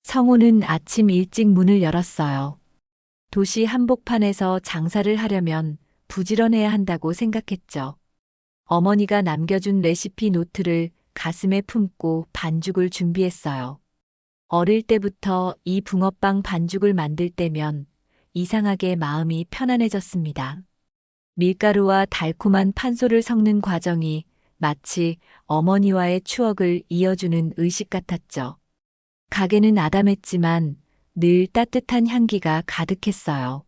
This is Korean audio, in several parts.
성우는 아침 일찍 문을 열었어요. 도시 한복판에서 장사를 하려면 부지런해야 한다고 생각했죠. 어머니가 남겨준 레시피 노트를 가슴에 품고 반죽을 준비했어요. 어릴 때부터 이 붕어빵 반죽을 만들 때면 이상하게 마음이 편안해졌습니다. 밀가루와 달콤한 판소를 섞는 과정이 마치 어머니와의 추억을 이어주는 의식 같았죠. 가게는 아담했지만 늘 따뜻한 향기가 가득했어요.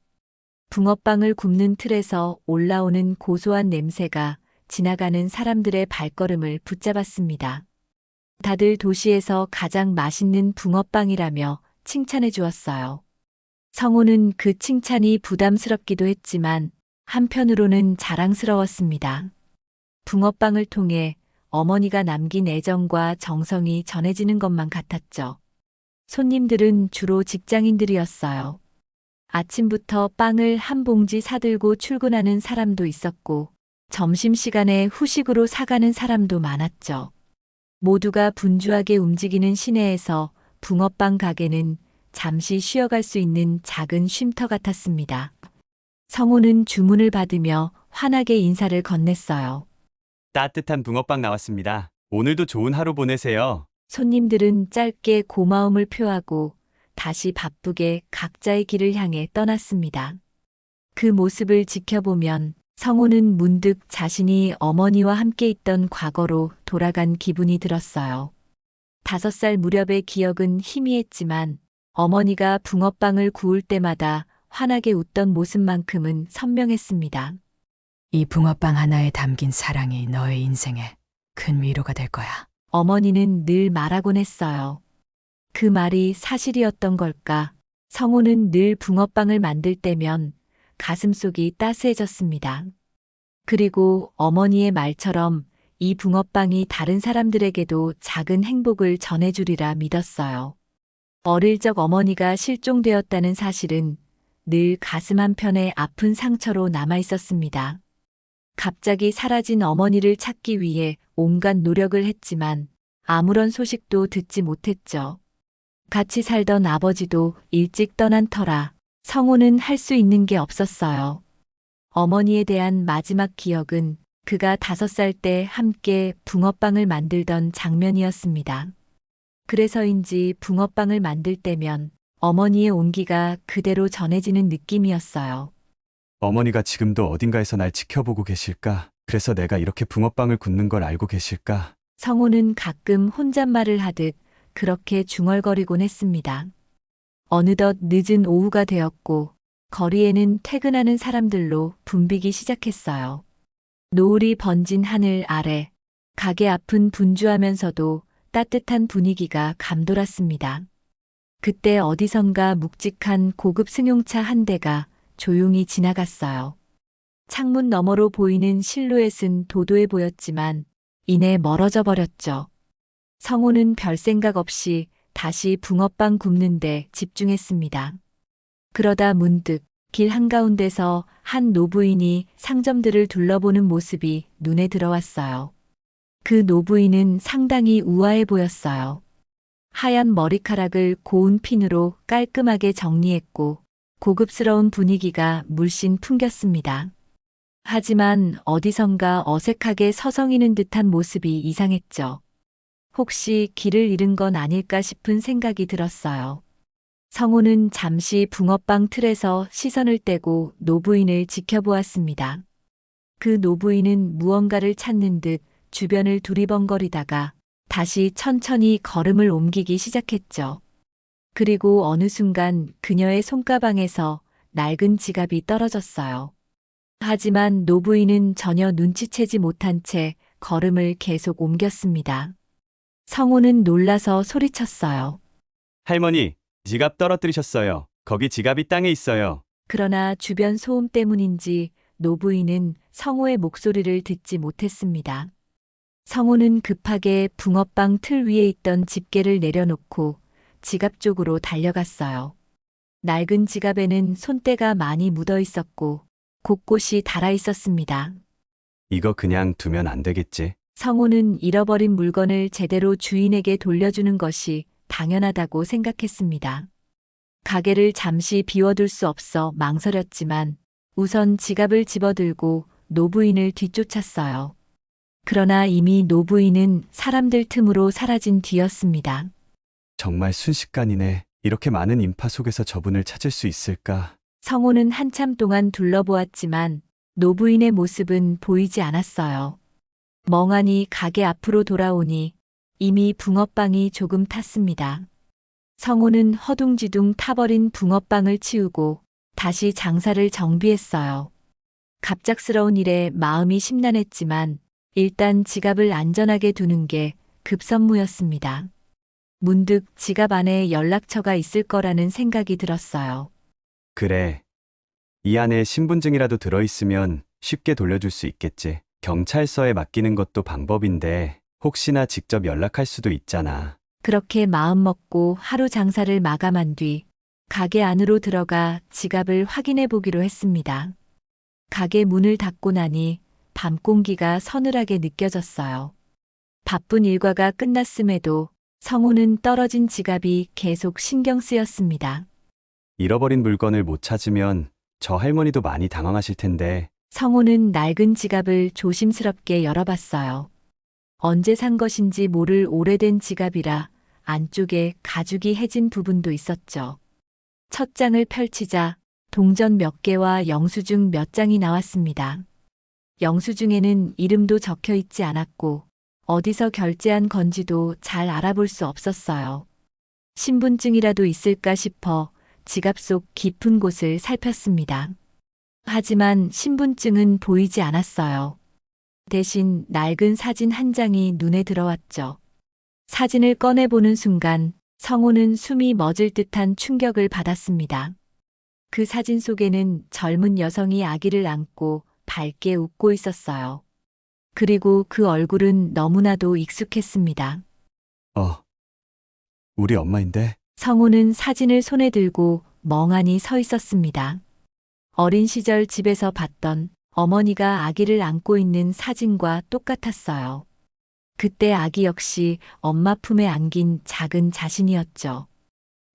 붕어빵을 굽는 틀에서 올라오는 고소한 냄새가 지나가는 사람들의 발걸음을 붙잡았습니다. 다들 도시에서 가장 맛있는 붕어빵이라며 칭찬해 주었어요. 성우는 그 칭찬이 부담스럽기도 했지만 한편으로는 자랑스러웠습니다. 붕어빵을 통해 어머니가 남긴 애정과 정성이 전해지는 것만 같았죠. 손님들은 주로 직장인들이었어요. 아침부터 빵을 한 봉지 사들고 출근하는 사람도 있었고, 점심시간에 후식으로 사가는 사람도 많았죠. 모두가 분주하게 움직이는 시내에서 붕어빵 가게는 잠시 쉬어갈 수 있는 작은 쉼터 같았습니다. 성우는 주문을 받으며 환하게 인사를 건넸어요. 따뜻한 붕어빵 나왔습니다. 오늘도 좋은 하루 보내세요. 손님들은 짧게 고마움을 표하고 다시 바쁘게 각자의 길을 향해 떠났습니다. 그 모습을 지켜보면 성우는 문득 자신이 어머니와 함께 있던 과거로 돌아간 기분이 들었어요. 5살 무렵의 기억은 희미했지만 어머니가 붕어빵을 구울 때마다 환하게 웃던 모습만큼은 선명했습니다. 이 붕어빵 하나에 담긴 사랑이 너의 인생에 큰 위로가 될 거야. 어머니는 늘 말하곤 했어요. 그 말이 사실이었던 걸까? 성우는 늘 붕어빵을 만들 때면 가슴속이 따스해졌습니다. 그리고 어머니의 말처럼 이 붕어빵이 다른 사람들에게도 작은 행복을 전해주리라 믿었어요. 어릴 적 어머니가 실종되었다는 사실은 늘 가슴 한편에 아픈 상처로 남아 있었습니다. 갑자기 사라진 어머니를 찾기 위해 온갖 노력을 했지만 아무런 소식도 듣지 못했죠. 같이 살던 아버지도 일찍 떠난 터라 성우는 할 수 있는 게 없었어요. 어머니에 대한 마지막 기억은 그가 5살 때 함께 붕어빵을 만들던 장면이었습니다. 그래서인지 붕어빵을 만들 때면 어머니의 온기가 그대로 전해지는 느낌이었어요. 어머니가 지금도 어딘가에서 날 지켜보고 계실까? 그래서 내가 이렇게 붕어빵을 굽는 걸 알고 계실까? 성우는 가끔 혼잣말을 하듯 그렇게 중얼거리곤 했습니다. 어느덧 늦은 오후가 되었고 거리에는 퇴근하는 사람들로 붐비기 시작했어요. 노을이 번진 하늘 아래 가게 앞은 분주하면서도 따뜻한 분위기가 감돌았습니다. 그때 어디선가 묵직한 고급 승용차 한 대가 조용히 지나갔어요. 창문 너머로 보이는 실루엣은 도도해 보였지만 이내 멀어져 버렸죠. 성우는 별 생각 없이 다시 붕어빵 굽는데 집중했습니다. 그러다 문득 길 한가운데서 한 노부인이 상점들을 둘러보는 모습이 눈에 들어왔어요. 그 노부인은 상당히 우아해 보였어요. 하얀 머리카락을 고운 핀으로 깔끔하게 정리했고 고급스러운 분위기가 물씬 풍겼습니다. 하지만 어디선가 어색하게 서성이는 듯한 모습이 이상했죠. 혹시 길을 잃은 건 아닐까 싶은 생각이 들었어요. 성우는 잠시 붕어빵 틀에서 시선을 떼고 노부인을 지켜보았습니다. 그 노부인은 무언가를 찾는 듯 주변을 두리번거리다가 다시 천천히 걸음을 옮기기 시작했죠. 그리고 어느 순간 그녀의 손가방에서 낡은 지갑이 떨어졌어요. 하지만 노부인은 전혀 눈치채지 못한 채 걸음을 계속 옮겼습니다. 성우는 놀라서 소리쳤어요. 할머니, 지갑 떨어뜨리셨어요. 거기 지갑이 땅에 있어요. 그러나 주변 소음 때문인지 노부인은 성우의 목소리를 듣지 못했습니다. 성우는 급하게 붕어빵 틀 위에 있던 집게를 내려놓고 지갑 쪽으로 달려갔어요. 낡은 지갑에는 손때가 많이 묻어 있었고 곳곳이 닳아 있었습니다. 이거 그냥 두면 안 되겠지? 성우는 잃어버린 물건을 제대로 주인에게 돌려주는 것이 당연하다고 생각했습니다. 가게를 잠시 비워둘 수 없어 망설였지만 우선 지갑을 집어들고 노부인을 뒤쫓았어요. 그러나 이미 노부인은 사람들 틈으로 사라진 뒤였습니다. 정말 순식간이네. 이렇게 많은 인파 속에서 저분을 찾을 수 있을까? 성호는 한참 동안 둘러보았지만 노부인의 모습은 보이지 않았어요. 멍하니 가게 앞으로 돌아오니 이미 붕어빵이 조금 탔습니다. 성호는 허둥지둥 타버린 붕어빵을 치우고 다시 장사를 정비했어요. 갑작스러운 일에 마음이 심란했지만 일단 지갑을 안전하게 두는 게 급선무였습니다. 문득 지갑 안에 연락처가 있을 거라는 생각이 들었어요. 그래. 이 안에 신분증이라도 들어있으면 쉽게 돌려줄 수 있겠지. 경찰서에 맡기는 것도 방법인데 혹시나 직접 연락할 수도 있잖아. 그렇게 마음먹고 하루 장사를 마감한 뒤 가게 안으로 들어가 지갑을 확인해 보기로 했습니다. 가게 문을 닫고 나니 밤 공기가 서늘하게 느껴졌어요. 바쁜 일과가 끝났음에도 성우는 떨어진 지갑이 계속 신경 쓰였습니다. 잃어버린 물건을 못 찾으면 저 할머니도 많이 당황하실 텐데. 성우는 낡은 지갑을 조심스럽게 열어봤어요. 언제 산 것인지 모를 오래된 지갑이라 안쪽에 가죽이 해진 부분도 있었죠. 첫 장을 펼치자 동전 몇 개와 영수증 몇 장이 나왔습니다. 영수증에는 이름도 적혀 있지 않았고 어디서 결제한 건지도 잘 알아볼 수 없었어요. 신분증이라도 있을까 싶어 지갑 속 깊은 곳을 살폈습니다. 하지만 신분증은 보이지 않았어요. 대신 낡은 사진 한 장이 눈에 들어왔죠. 사진을 꺼내보는 순간 성호는 숨이 멎을 듯한 충격을 받았습니다. 그 사진 속에는 젊은 여성이 아기를 안고 밝게 웃고 있었어요. 그리고 그 얼굴은 너무나도 익숙했습니다. 우리 엄마인데? 성호는 사진을 손에 들고 멍하니 서 있었습니다. 어린 시절 집에서 봤던 어머니가 아기를 안고 있는 사진과 똑같았어요. 그때 아기 역시 엄마 품에 안긴 작은 자신이었죠.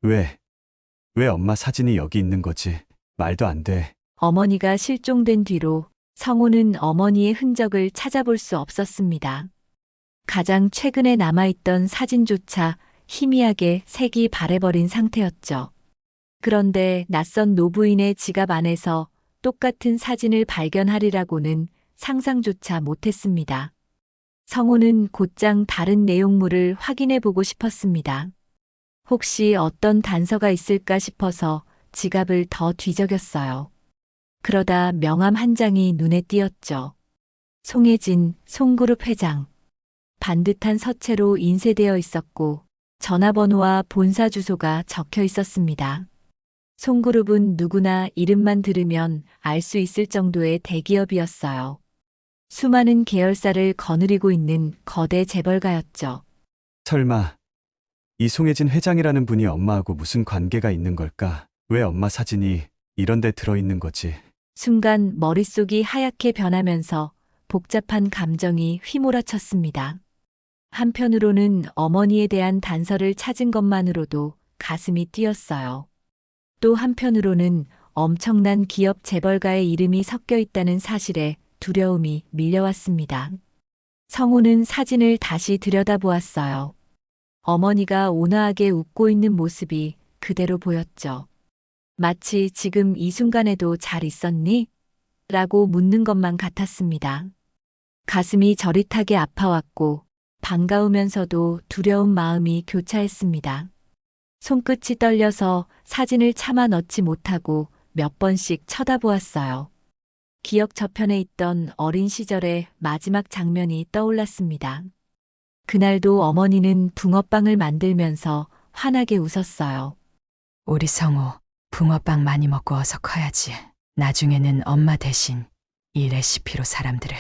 왜 엄마 사진이 여기 있는 거지? 말도 안 돼. 어머니가 실종된 뒤로 성호는 어머니의 흔적을 찾아볼 수 없었습니다. 가장 최근에 남아있던 사진조차 희미하게 색이 바래버린 상태였죠. 그런데 낯선 노부인의 지갑 안에서 똑같은 사진을 발견하리라고는 상상조차 못했습니다. 성호는 곧장 다른 내용물을 확인해 보고 싶었습니다. 혹시 어떤 단서가 있을까 싶어서 지갑을 더 뒤적였어요. 그러다 명함 한 장이 눈에 띄었죠. 송혜진, 송그룹 회장. 반듯한 서체로 인쇄되어 있었고 전화번호와 본사 주소가 적혀 있었습니다. 송그룹은 누구나 이름만 들으면 알 수 있을 정도의 대기업이었어요. 수많은 계열사를 거느리고 있는 거대 재벌가였죠. 설마 이송혜진 회장이라는 분이 엄마하고 무슨 관계가 있는 걸까? 왜 엄마 사진이 이런 데 들어있는 거지? 순간 머릿속이 하얗게 변하면서 복잡한 감정이 휘몰아쳤습니다. 한편으로는 어머니에 대한 단서를 찾은 것만으로도 가슴이 뛰었어요. 또 한편으로는 엄청난 기업 재벌가의 이름이 섞여 있다는 사실에 두려움이 밀려왔습니다. 성우는 사진을 다시 들여다보았어요. 어머니가 온화하게 웃고 있는 모습이 그대로 보였죠. 마치 지금 이 순간에도 잘 있었니? 라고 묻는 것만 같았습니다. 가슴이 저릿하게 아파왔고 반가우면서도 두려운 마음이 교차했습니다. 손끝이 떨려서 사진을 차마 넣지 못하고 몇 번씩 쳐다보았어요. 기억 저편에 있던 어린 시절의 마지막 장면이 떠올랐습니다. 그날도 어머니는 붕어빵을 만들면서 환하게 웃었어요. 우리 성우 붕어빵 많이 먹고 어서 커야지. 나중에는 엄마 대신 이 레시피로 사람들을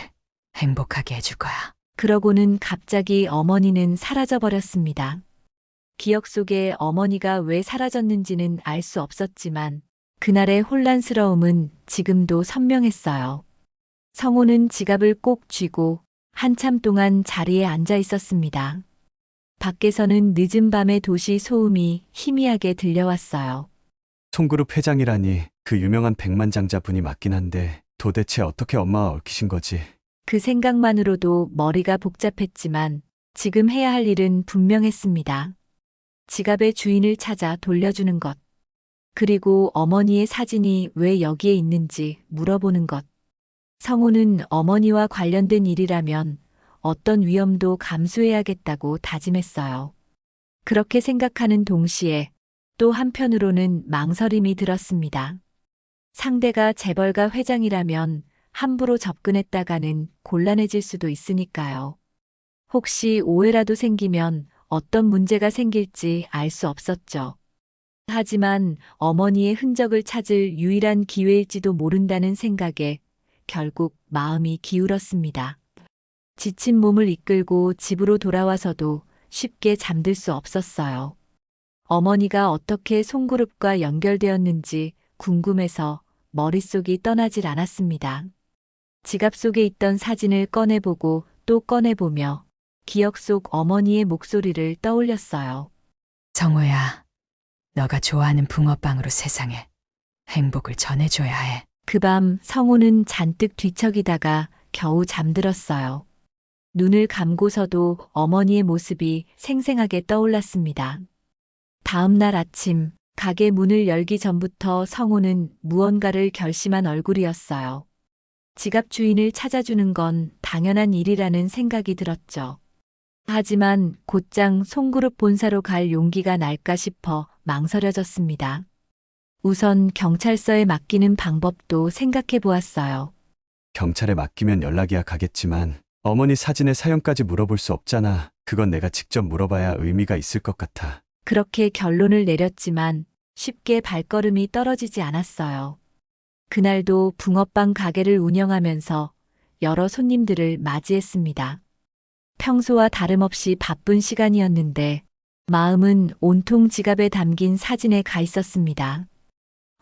행복하게 해줄 거야. 그러고는 갑자기 어머니는 사라져버렸습니다. 기억 속에 어머니가 왜 사라졌는지는 알 수 없었지만 그날의 혼란스러움은 지금도 선명했어요. 성호는 지갑을 꼭 쥐고 한참 동안 자리에 앉아 있었습니다. 밖에서는 늦은 밤의 도시 소음이 희미하게 들려왔어요. 송그룹 회장이라니 그 유명한 백만장자 분이 맞긴 한데 도대체 어떻게 엄마와 얽히신 거지? 그 생각만으로도 머리가 복잡했지만 지금 해야 할 일은 분명했습니다. 지갑의 주인을 찾아 돌려주는 것. 그리고 어머니의 사진이 왜 여기에 있는지 물어보는 것. 성우는 어머니와 관련된 일이라면 어떤 위험도 감수해야겠다고 다짐했어요. 그렇게 생각하는 동시에 또 한편으로는 망설임이 들었습니다. 상대가 재벌가 회장이라면 함부로 접근했다가는 곤란해질 수도 있으니까요. 혹시 오해라도 생기면 어떤 문제가 생길지 알 수 없었죠. 하지만 어머니의 흔적을 찾을 유일한 기회일지도 모른다는 생각에 결국 마음이 기울었습니다. 지친 몸을 이끌고 집으로 돌아와서도 쉽게 잠들 수 없었어요. 어머니가 어떻게 송그룹과 연결되었는지 궁금해서 머릿속이 떠나질 않았습니다. 지갑 속에 있던 사진을 꺼내보고 또 꺼내보며 기억 속 어머니의 목소리를 떠올렸어요. 정우야, 너가 좋아하는 붕어빵으로 세상에 행복을 전해줘야 해. 그 밤 성우는 잔뜩 뒤척이다가 겨우 잠들었어요. 눈을 감고서도 어머니의 모습이 생생하게 떠올랐습니다. 다음 날 아침 가게 문을 열기 전부터 성우는 무언가를 결심한 얼굴이었어요. 지갑 주인을 찾아주는 건 당연한 일이라는 생각이 들었죠. 하지만 곧장 송그룹 본사로 갈 용기가 날까 싶어 망설여졌습니다. 우선 경찰서에 맡기는 방법도 생각해 보았어요. 경찰에 맡기면 연락이야 가겠지만 어머니 사진의 사연까지 물어볼 수 없잖아. 그건 내가 직접 물어봐야 의미가 있을 것 같아. 그렇게 결론을 내렸지만 쉽게 발걸음이 떨어지지 않았어요. 그날도 붕어빵 가게를 운영하면서 여러 손님들을 맞이했습니다. 평소와 다름없이 바쁜 시간이었는데 마음은 온통 지갑에 담긴 사진에 가 있었습니다.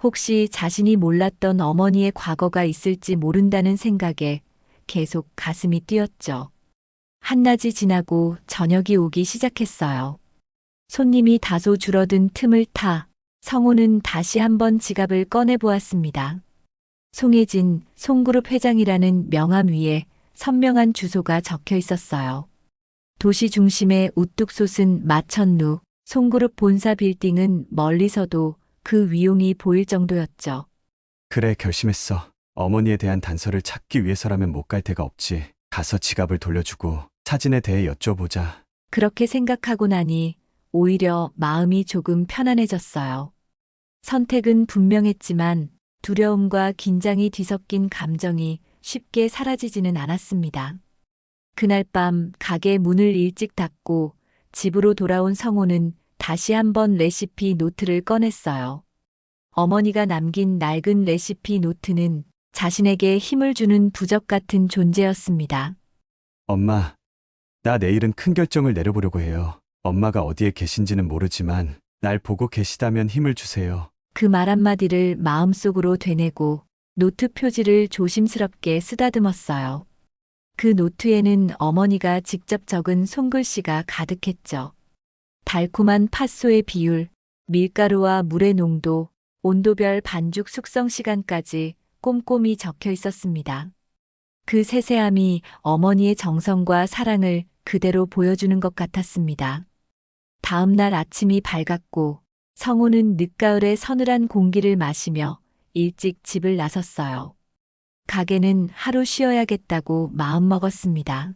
혹시 자신이 몰랐던 어머니의 과거가 있을지 모른다는 생각에 계속 가슴이 뛰었죠. 한낮이 지나고 저녁이 오기 시작했어요. 손님이 다소 줄어든 틈을 타 성우는 다시 한번 지갑을 꺼내보았습니다. 송혜진, 송그룹 회장이라는 명함 위에 선명한 주소가 적혀 있었어요. 도시 중심에 우뚝 솟은 마천루, 송그룹 본사 빌딩은 멀리서도 그 위용이 보일 정도였죠. 그래, 결심했어. 어머니에 대한 단서를 찾기 위해서라면 못 갈 데가 없지. 가서 지갑을 돌려주고 사진에 대해 여쭤보자. 그렇게 생각하고 나니 오히려 마음이 조금 편안해졌어요. 선택은 분명했지만 두려움과 긴장이 뒤섞인 감정이 쉽게 사라지지는 않았습니다. 그날 밤 가게 문을 일찍 닫고 집으로 돌아온 성호는 다시 한번 레시피 노트를 꺼냈어요. 어머니가 남긴 낡은 레시피 노트는 자신에게 힘을 주는 부적 같은 존재였습니다. 엄마, 나 내일은 큰 결정을 내려보려고 해요. 엄마가 어디에 계신지는 모르지만 날 보고 계시다면 힘을 주세요. 그 말 한마디를 마음속으로 되뇌고 노트 표지를 조심스럽게 쓰다듬었어요. 그 노트에는 어머니가 직접 적은 손글씨가 가득했죠. 달콤한 팥소의 비율, 밀가루와 물의 농도, 온도별 반죽 숙성 시간까지 꼼꼼히 적혀 있었습니다. 그 세세함이 어머니의 정성과 사랑을 그대로 보여주는 것 같았습니다. 다음 날 아침이 밝았고 성우는 늦가을의 서늘한 공기를 마시며 일찍 집을 나섰어요. 가게는 하루 쉬어야겠다고 마음먹었습니다.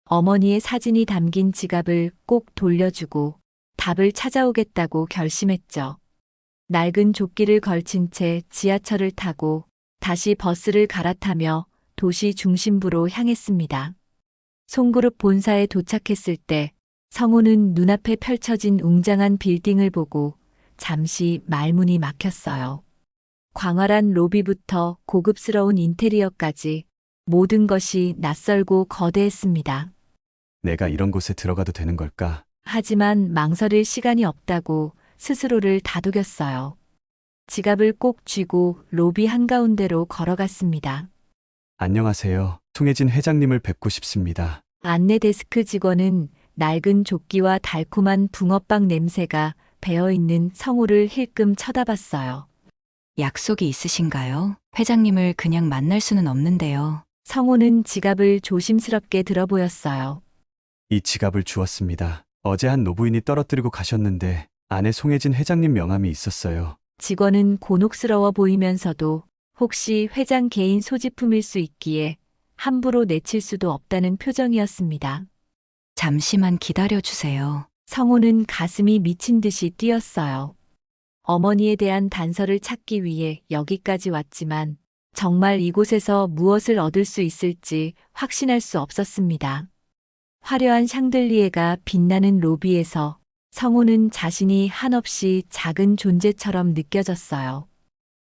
어머니의 사진이 담긴 지갑을 꼭 돌려주고 답을 찾아오겠다고 결심했죠. 낡은 조끼를 걸친 채 지하철을 타고 다시 버스를 갈아타며 도시 중심부로 향했습니다. 송그룹 본사에 도착했을 때 성우는 눈앞에 펼쳐진 웅장한 빌딩을 보고 잠시 말문이 막혔어요. 광활한 로비부터 고급스러운 인테리어까지 모든 것이 낯설고 거대했습니다. 내가 이런 곳에 들어가도 되는 걸까? 하지만 망설일 시간이 없다고 스스로를 다독였어요. 지갑을 꼭 쥐고 로비 한가운데로 걸어갔습니다. 안녕하세요. 송혜진 회장님을 뵙고 싶습니다. 안내 데스크 직원은 낡은 조끼와 달콤한 붕어빵 냄새가 배어있는 성우를 힐끔 쳐다봤어요. 약속이 있으신가요? 회장님을 그냥 만날 수는 없는데요. 성우는 지갑을 조심스럽게 들어보였어요. 이 지갑을 주었습니다. 어제 한 노부인이 떨어뜨리고 가셨는데 안에 송혜진 회장님 명함이 있었어요. 직원은 곤혹스러워 보이면서도 혹시 회장 개인 소지품일 수 있기에 함부로 내칠 수도 없다는 표정이었습니다. 잠시만 기다려 주세요. 성우는 가슴이 미친 듯이 뛰었어요. 어머니에 대한 단서를 찾기 위해 여기까지 왔지만 정말 이곳에서 무엇을 얻을 수 있을지 확신할 수 없었습니다. 화려한 샹들리에가 빛나는 로비에서 성우는 자신이 한없이 작은 존재처럼 느껴졌어요.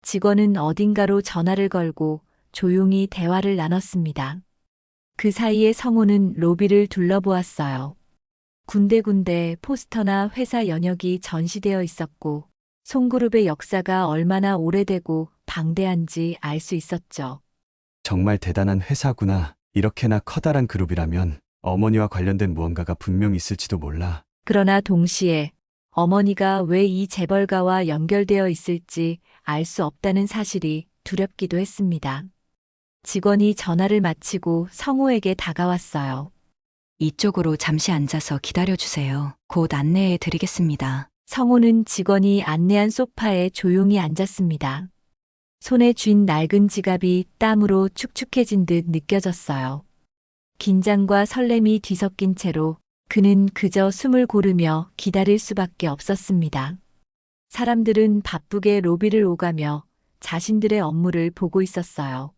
직원은 어딘가로 전화를 걸고 조용히 대화를 나눴습니다. 그 사이에 성우는 로비를 둘러보았어요. 군데군데 포스터나 회사 연역이 전시되어 있었고 송그룹의 역사가 얼마나 오래되고 방대한지 알 수 있었죠. 정말 대단한 회사구나. 이렇게나 커다란 그룹이라면 어머니와 관련된 무언가가 분명 있을지도 몰라. 그러나 동시에 어머니가 왜 이 재벌가와 연결되어 있을지 알 수 없다는 사실이 두렵기도 했습니다. 직원이 전화를 마치고 성우에게 다가왔어요. 이쪽으로 잠시 앉아서 기다려 주세요. 곧 안내해 드리겠습니다. 성우는 직원이 안내한 소파에 조용히 앉았습니다. 손에 쥔 낡은 지갑이 땀으로 축축해진 듯 느껴졌어요. 긴장과 설렘이 뒤섞인 채로 그는 그저 숨을 고르며 기다릴 수밖에 없었습니다. 사람들은 바쁘게 로비를 오가며 자신들의 업무를 보고 있었어요.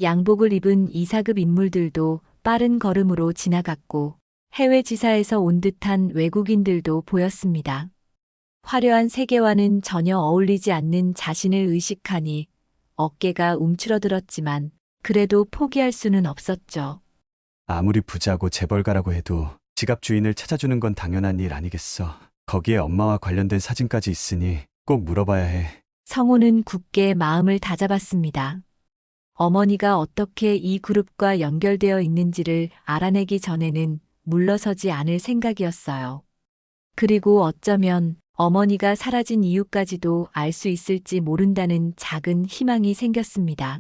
양복을 입은 이사급 인물들도 빠른 걸음으로 지나갔고 해외 지사에서 온 듯한 외국인들도 보였습니다. 화려한 세계와는 전혀 어울리지 않는 자신을 의식하니 어깨가 움츠러들었지만 그래도 포기할 수는 없었죠. 아무리 부자고 재벌가라고 해도 지갑 주인을 찾아주는 건 당연한 일 아니겠어. 거기에 엄마와 관련된 사진까지 있으니 꼭 물어봐야 해. 성우는 굳게 마음을 다잡았습니다. 어머니가 어떻게 이 그룹과 연결되어 있는지를 알아내기 전에는 물러서지 않을 생각이었어요. 그리고 어쩌면 어머니가 사라진 이유까지도 알 수 있을지 모른다는 작은 희망이 생겼습니다.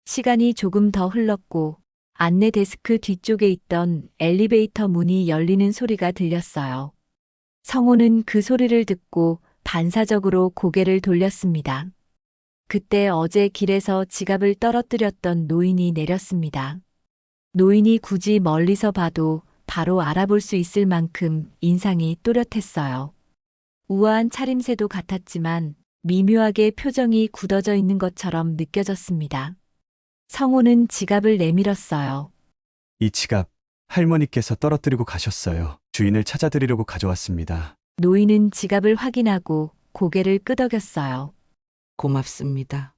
시간이 조금 더 흘렀고 안내 데스크 뒤쪽에 있던 엘리베이터 문이 열리는 소리가 들렸어요. 성우는 그 소리를 듣고 반사적으로 고개를 돌렸습니다. 그때 어제 길에서 지갑을 떨어뜨렸던 노인이 내렸습니다. 노인이 굳이 멀리서 봐도 바로 알아볼 수 있을 만큼 인상이 또렷했어요. 우아한 차림새도 같았지만 미묘하게 표정이 굳어져 있는 것처럼 느껴졌습니다. 성우는 지갑을 내밀었어요. 이 지갑 할머니께서 떨어뜨리고 가셨어요. 주인을 찾아드리려고 가져왔습니다. 노인은 지갑을 확인하고 고개를 끄덕였어요. 고맙습니다.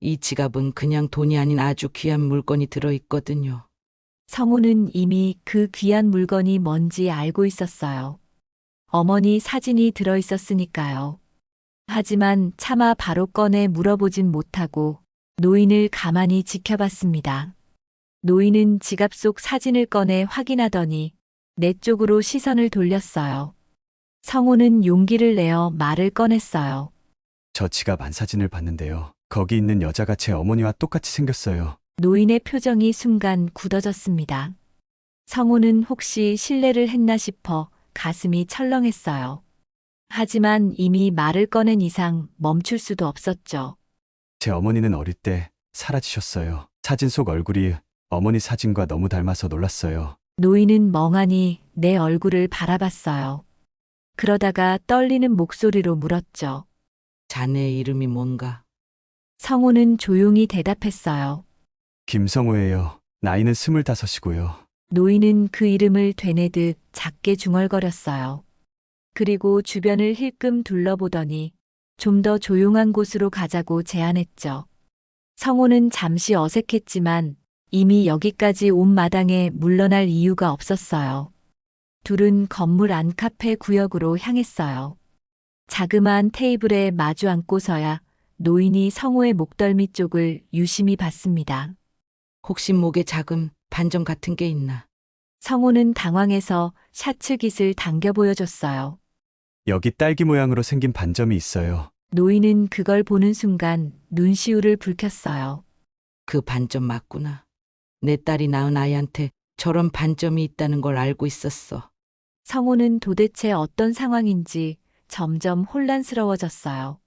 이 지갑은 그냥 돈이 아닌 아주 귀한 물건이 들어있거든요. 성우는 이미 그 귀한 물건이 뭔지 알고 있었어요. 어머니 사진이 들어있었으니까요. 하지만 차마 바로 꺼내 물어보진 못하고 노인을 가만히 지켜봤습니다. 노인은 지갑 속 사진을 꺼내 확인하더니 내 쪽으로 시선을 돌렸어요. 성우는 용기를 내어 말을 꺼냈어요. 저 지갑 안 사진을 봤는데요. 거기 있는 여자가 제 어머니와 똑같이 생겼어요. 노인의 표정이 순간 굳어졌습니다. 성우는 혹시 실례를 했나 싶어 가슴이 철렁했어요. 하지만 이미 말을 꺼낸 이상 멈출 수도 없었죠. 제 어머니는 어릴 때 사라지셨어요. 사진 속 얼굴이 어머니 사진과 너무 닮아서 놀랐어요. 노인은 멍하니 내 얼굴을 바라봤어요. 그러다가 떨리는 목소리로 물었죠. 자네의 이름이 뭔가? 성우는 조용히 대답했어요. 김성우예요. 나이는 25이고요. 노인은 그 이름을 되뇌듯 작게 중얼거렸어요. 그리고 주변을 힐끔 둘러보더니 좀 더 조용한 곳으로 가자고 제안했죠. 성우는 잠시 어색했지만 이미 여기까지 온 마당에 물러날 이유가 없었어요. 둘은 건물 안 카페 구역으로 향했어요. 자그마한 테이블에 마주 앉고서야 노인이 성우의 목덜미 쪽을 유심히 봤습니다. 혹시 목에 자금, 반점 같은 게 있나? 성호는 당황해서 샤츠 깃을 당겨 보여줬어요. 여기 딸기 모양으로 생긴 반점이 있어요. 노인은 그걸 보는 순간 눈시울을 붉혔어요. 그 반점 맞구나. 내 딸이 낳은 아이한테 저런 반점이 있다는 걸 알고 있었어. 성호는 도대체 어떤 상황인지 점점 혼란스러워졌어요.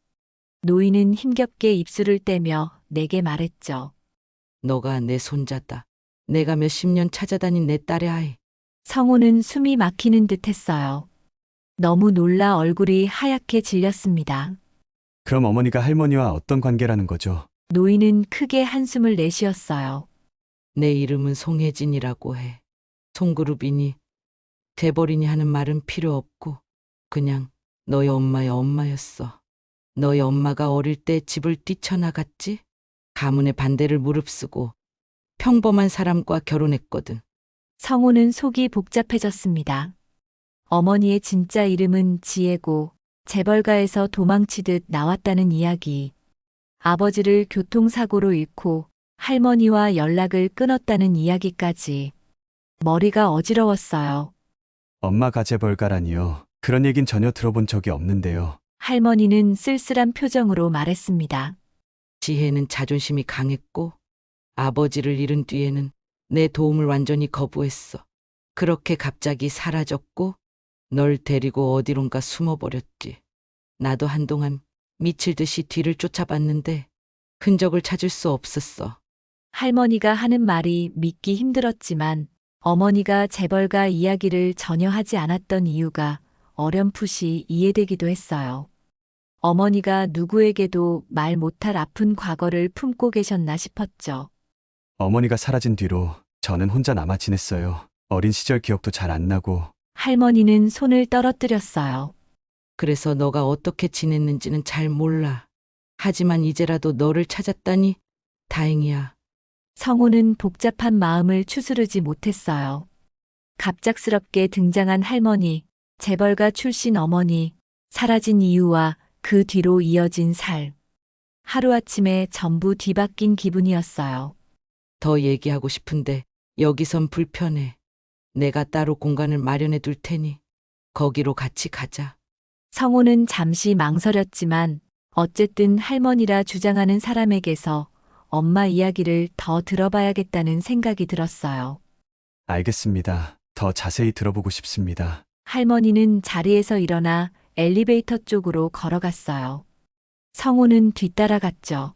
노인은 힘겹게 입술을 떼며 내게 말했죠. 너가 내 손자다. 내가 몇십 년 찾아다닌 내 딸의 아이. 성호는 숨이 막히는 듯 했어요. 너무 놀라 얼굴이 하얗게 질렸습니다. 그럼 어머니가 할머니와 어떤 관계라는 거죠? 노인은 크게 한숨을 내쉬었어요. 내 이름은 송혜진이라고 해. 송그룹이니 재벌이니 하는 말은 필요 없고 그냥 너희 엄마의 엄마였어. 너희 엄마가 어릴 때 집을 뛰쳐나갔지? 가문의 반대를 무릅쓰고 평범한 사람과 결혼했거든. 성호는 속이 복잡해졌습니다. 어머니의 진짜 이름은 지혜고 재벌가에서 도망치듯 나왔다는 이야기. 아버지를 교통사고로 잃고 할머니와 연락을 끊었다는 이야기까지. 머리가 어지러웠어요. 엄마가 재벌가라니요. 그런 얘긴 전혀 들어본 적이 없는데요. 할머니는 쓸쓸한 표정으로 말했습니다. 지혜는 자존심이 강했고 아버지를 잃은 뒤에는 내 도움을 완전히 거부했어. 그렇게 갑자기 사라졌고 널 데리고 어디론가 숨어버렸지. 나도 한동안 미칠 듯이 뒤를 쫓아봤는데 흔적을 찾을 수 없었어. 할머니가 하는 말이 믿기 힘들었지만 어머니가 재벌가 이야기를 전혀 하지 않았던 이유가 어렴풋이 이해되기도 했어요. 어머니가 누구에게도 말 못할 아픈 과거를 품고 계셨나 싶었죠. 어머니가 사라진 뒤로 저는 혼자 남아 지냈어요. 어린 시절 기억도 잘 안 나고. 할머니는 손을 떨어뜨렸어요. 그래서 너가 어떻게 지냈는지는 잘 몰라. 하지만 이제라도 너를 찾았다니 다행이야. 성호는 복잡한 마음을 추스르지 못했어요. 갑작스럽게 등장한 할머니, 재벌가 출신 어머니, 사라진 이유와 그 뒤로 이어진 살. 하루아침에 전부 뒤바뀐 기분이었어요. 더 얘기하고 싶은데 여기선 불편해. 내가 따로 공간을 마련해 둘 테니 거기로 같이 가자. 성호는 잠시 망설였지만 어쨌든 할머니라 주장하는 사람에게서 엄마 이야기를 더 들어봐야겠다는 생각이 들었어요. 알겠습니다. 더 자세히 들어보고 싶습니다. 할머니는 자리에서 일어나 엘리베이터 쪽으로 걸어갔어요. 성호는 뒤따라갔죠.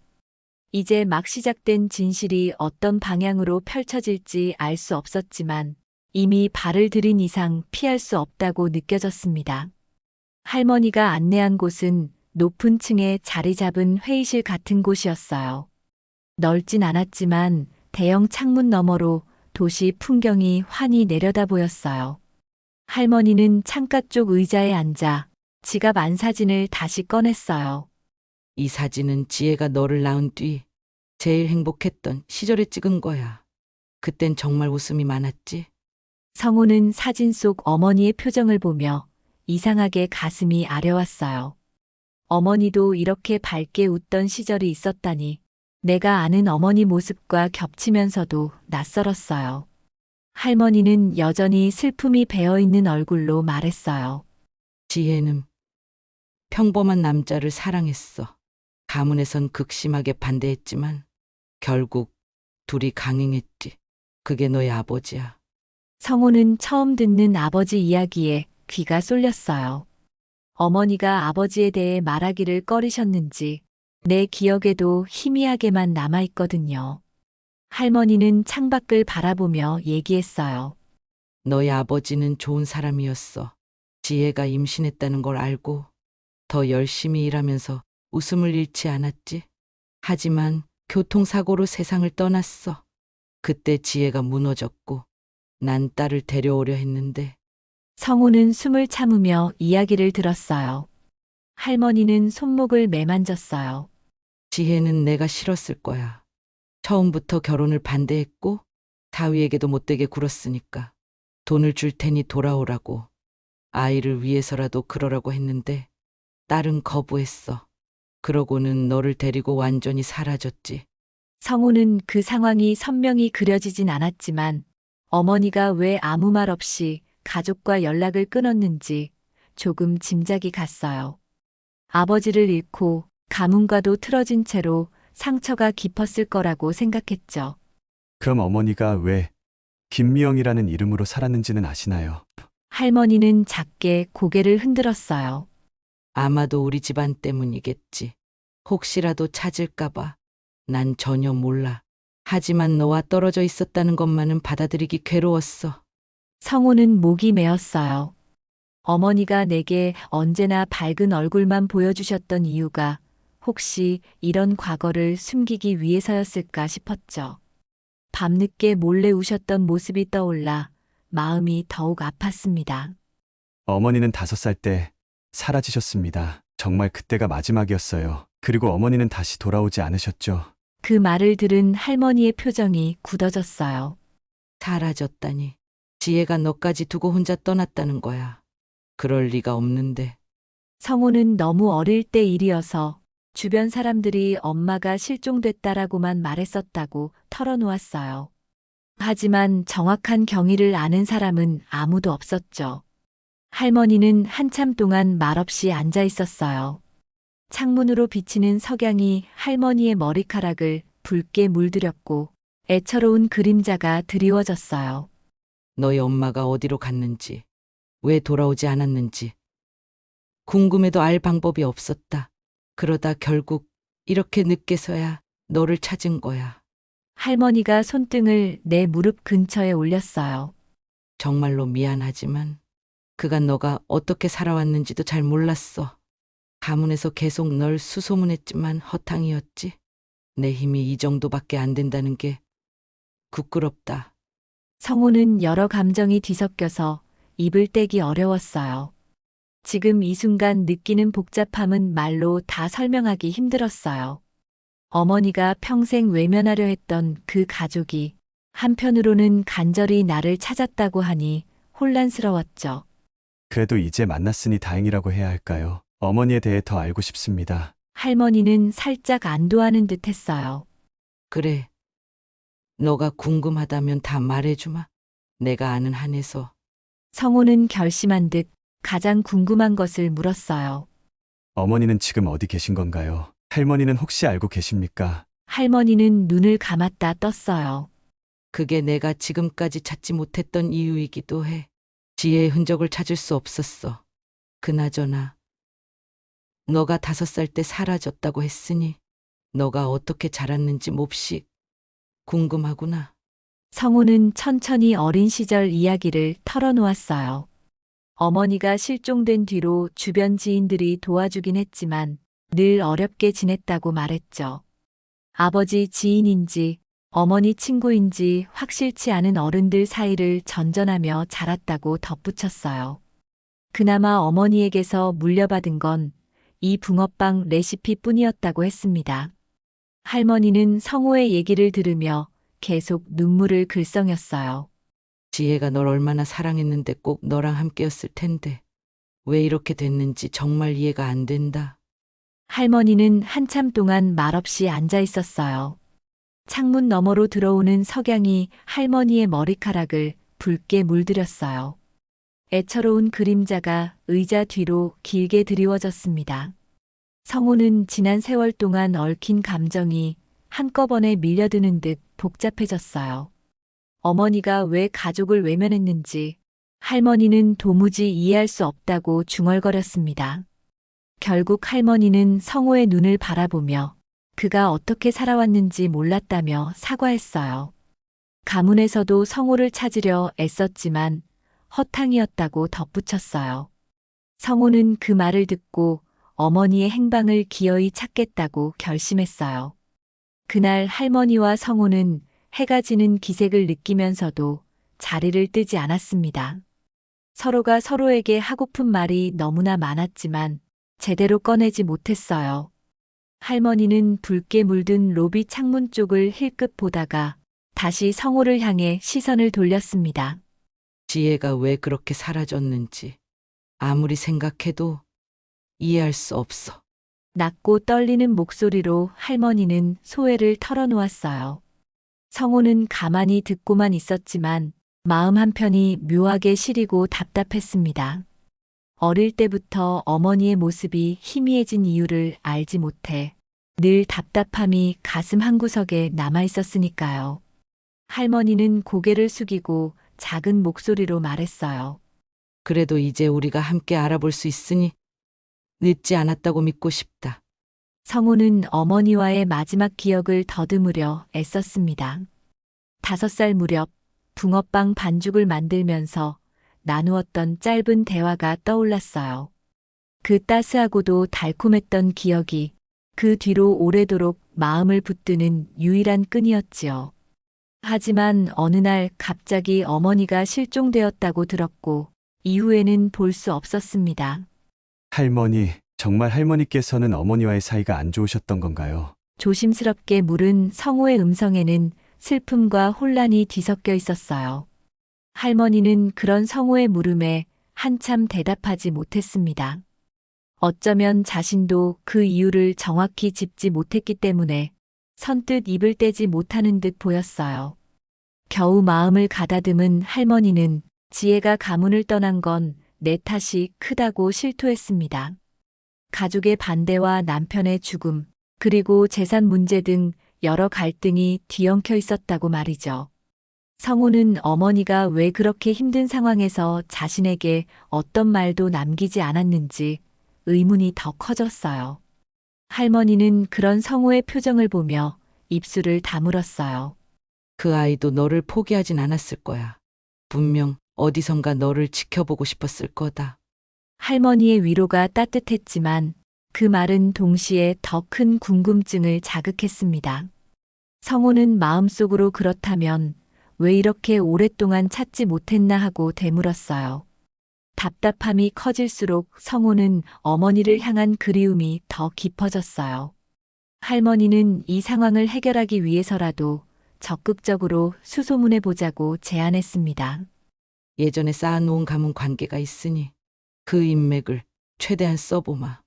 이제 막 시작된 진실이 어떤 방향으로 펼쳐질지 알 수 없었지만 이미 발을 들인 이상 피할 수 없다고 느껴졌습니다. 할머니가 안내한 곳은 높은 층에 자리 잡은 회의실 같은 곳이었어요. 넓진 않았지만 대형 창문 너머로 도시 풍경이 환히 내려다 보였어요. 할머니는 창가 쪽 의자에 앉아 지갑 안 사진을 다시 꺼냈어요. 이 사진은 지혜가 너를 낳은 뒤 제일 행복했던 시절에 찍은 거야. 그땐 정말 웃음이 많았지. 성호는 사진 속 어머니의 표정을 보며 이상하게 가슴이 아려왔어요. 어머니도 이렇게 밝게 웃던 시절이 있었다니 내가 아는 어머니 모습과 겹치면서도 낯설었어요. 할머니는 여전히 슬픔이 배어있는 얼굴로 말했어요. 지혜는 평범한 남자를 사랑했어. 가문에선 극심하게 반대했지만 결국 둘이 강행했지. 그게 너의 아버지야. 성호는 처음 듣는 아버지 이야기에 귀가 쏠렸어요. 어머니가 아버지에 대해 말하기를 꺼리셨는지 내 기억에도 희미하게만 남아있거든요. 할머니는 창밖을 바라보며 얘기했어요. 너희 아버지는 좋은 사람이었어. 지혜가 임신했다는 걸 알고 더 열심히 일하면서 웃음을 잃지 않았지. 하지만 교통사고로 세상을 떠났어. 그때 지혜가 무너졌고 난 딸을 데려오려 했는데 성호는 숨을 참으며 이야기를 들었어요. 할머니는 손목을 매만졌어요. 지혜는 내가 싫었을 거야. 처음부터 결혼을 반대했고 다위에게도 못되게 굴었으니까 돈을 줄 테니 돌아오라고 아이를 위해서라도 그러라고 했는데 딸은 거부했어. 그러고는 너를 데리고 완전히 사라졌지. 성호는 그 상황이 선명히 그려지진 않았지만 어머니가 왜 아무 말 없이 가족과 연락을 끊었는지 조금 짐작이 갔어요. 아버지를 잃고 가문과도 틀어진 채로 상처가 깊었을 거라고 생각했죠. 그럼 어머니가 왜 김미영이라는 이름으로 살았는지는 아시나요? 할머니는 작게 고개를 흔들었어요. 아마도 우리 집안 때문이겠지. 혹시라도 찾을까봐. 난 전혀 몰라. 하지만 너와 떨어져 있었다는 것만은 받아들이기 괴로웠어. 성우는 목이 메었어요. 어머니가 내게 언제나 밝은 얼굴만 보여주셨던 이유가 혹시 이런 과거를 숨기기 위해서였을까 싶었죠. 밤늦게 몰래 우셨던 모습이 떠올라 마음이 더욱 아팠습니다. 어머니는 5살 때 사라지셨습니다. 정말 그때가 마지막이었어요. 그리고 어머니는 다시 돌아오지 않으셨죠. 그 말을 들은 할머니의 표정이 굳어졌어요. 사라졌다니. 지혜가 너까지 두고 혼자 떠났다는 거야. 그럴 리가 없는데. 성우는 너무 어릴 때 일이어서 주변 사람들이 엄마가 실종됐다라고만 말했었다고 털어놓았어요. 하지만 정확한 경위를 아는 사람은 아무도 없었죠. 할머니는 한참 동안 말없이 앉아 있었어요. 창문으로 비치는 석양이 할머니의 머리카락을 붉게 물들였고 애처로운 그림자가 드리워졌어요. 너희 엄마가 어디로 갔는지, 왜 돌아오지 않았는지. 궁금해도 알 방법이 없었다. 그러다 결국 이렇게 늦게서야 너를 찾은 거야. 할머니가 손등을 내 무릎 근처에 올렸어요. 정말로 미안하지만 그간 너가 어떻게 살아왔는지도 잘 몰랐어. 가문에서 계속 널 수소문했지만 허탕이었지. 내 힘이 이 정도밖에 안 된다는 게 부끄럽다. 성우는 여러 감정이 뒤섞여서 입을 떼기 어려웠어요. 지금 이 순간 느끼는 복잡함은 말로 다 설명하기 힘들었어요. 어머니가 평생 외면하려 했던 그 가족이 한편으로는 간절히 나를 찾았다고 하니 혼란스러웠죠. 그래도 이제 만났으니 다행이라고 해야 할까요? 어머니에 대해 더 알고 싶습니다. 할머니는 살짝 안도하는 듯 했어요. 그래. 너가 궁금하다면 다 말해주마. 내가 아는 한에서. 성우는 결심한 듯 가장 궁금한 것을 물었어요. 어머니는 지금 어디 계신 건가요? 할머니는 혹시 알고 계십니까? 할머니는 눈을 감았다 떴어요. 그게 내가 지금까지 찾지 못했던 이유이기도 해. 지혜의 흔적을 찾을 수 없었어. 그나저나 너가 5살 때 사라졌다고 했으니 너가 어떻게 자랐는지 몹시 궁금하구나. 성우는 천천히 어린 시절 이야기를 털어놓았어요. 어머니가 실종된 뒤로 주변 지인들이 도와주긴 했지만 늘 어렵게 지냈다고 말했죠. 아버지 지인인지 어머니 친구인지 확실치 않은 어른들 사이를 전전하며 자랐다고 덧붙였어요. 그나마 어머니에게서 물려받은 건 이 붕어빵 레시피뿐이었다고 했습니다. 할머니는 성우의 얘기를 들으며 계속 눈물을 글썽였어요. 지혜가 널 얼마나 사랑했는데 꼭 너랑 함께였을 텐데. 왜 이렇게 됐는지 정말 이해가 안 된다. 할머니는 한참 동안 말없이 앉아 있었어요. 창문 너머로 들어오는 석양이 할머니의 머리카락을 붉게 물들였어요. 애처로운 그림자가 의자 뒤로 길게 드리워졌습니다. 성우는 지난 세월 동안 얽힌 감정이 한꺼번에 밀려드는 듯 복잡해졌어요. 어머니가 왜 가족을 외면했는지 할머니는 도무지 이해할 수 없다고 중얼거렸습니다. 결국 할머니는 성우의 눈을 바라보며 그가 어떻게 살아왔는지 몰랐다며 사과했어요. 가문에서도 성우를 찾으려 애썼지만 허탕이었다고 덧붙였어요. 성우는 그 말을 듣고 어머니의 행방을 기어이 찾겠다고 결심했어요. 그날 할머니와 성우는 해가 지는 기색을 느끼면서도 자리를 뜨지 않았습니다. 서로가 서로에게 하고픈 말이 너무나 많았지만 제대로 꺼내지 못했어요. 할머니는 붉게 물든 로비 창문 쪽을 힐끗 보다가 다시 성우를 향해 시선을 돌렸습니다. 지혜가 왜 그렇게 사라졌는지 아무리 생각해도 이해할 수 없어. 낮고 떨리는 목소리로 할머니는 소회를 털어놓았어요. 성우는 가만히 듣고만 있었지만 마음 한편이 묘하게 시리고 답답했습니다. 어릴 때부터 어머니의 모습이 희미해진 이유를 알지 못해 늘 답답함이 가슴 한구석에 남아 있었으니까요. 할머니는 고개를 숙이고 작은 목소리로 말했어요. 그래도 이제 우리가 함께 알아볼 수 있으니 늦지 않았다고 믿고 싶다. 성우는 어머니와의 마지막 기억을 더듬으려 애썼습니다. 5살 무렵 붕어빵 반죽을 만들면서 나누었던 짧은 대화가 떠올랐어요. 그 따스하고도 달콤했던 기억이 그 뒤로 오래도록 마음을 붙드는 유일한 끈이었지요. 하지만 어느 날 갑자기 어머니가 실종되었다고 들었고 이후에는 볼 수 없었습니다. 할머니, 정말 할머니께서는 어머니와의 사이가 안 좋으셨던 건가요? 조심스럽게 물은 성우의 음성에는 슬픔과 혼란이 뒤섞여 있었어요. 할머니는 그런 성우의 물음에 한참 대답하지 못했습니다. 어쩌면 자신도 그 이유를 정확히 짚지 못했기 때문에 선뜻 입을 떼지 못하는 듯 보였어요. 겨우 마음을 가다듬은 할머니는 지혜가 가문을 떠난 건 내 탓이 크다고 실토했습니다. 가족의 반대와 남편의 죽음, 그리고 재산 문제 등 여러 갈등이 뒤엉켜 있었다고 말이죠. 성우는 어머니가 왜 그렇게 힘든 상황에서 자신에게 어떤 말도 남기지 않았는지 의문이 더 커졌어요. 할머니는 그런 성우의 표정을 보며 입술을 다물었어요. 그 아이도 너를 포기하진 않았을 거야. 분명 어디선가 너를 지켜보고 싶었을 거다. 할머니의 위로가 따뜻했지만 그 말은 동시에 더 큰 궁금증을 자극했습니다. 성우는 마음속으로 그렇다면 왜 이렇게 오랫동안 찾지 못했나 하고 되물었어요. 답답함이 커질수록 성우는 어머니를 향한 그리움이 더 깊어졌어요. 할머니는 이 상황을 해결하기 위해서라도 적극적으로 수소문해 보자고 제안했습니다. 예전에 쌓아놓은 가문 관계가 있으니 그 인맥을 최대한 써보마.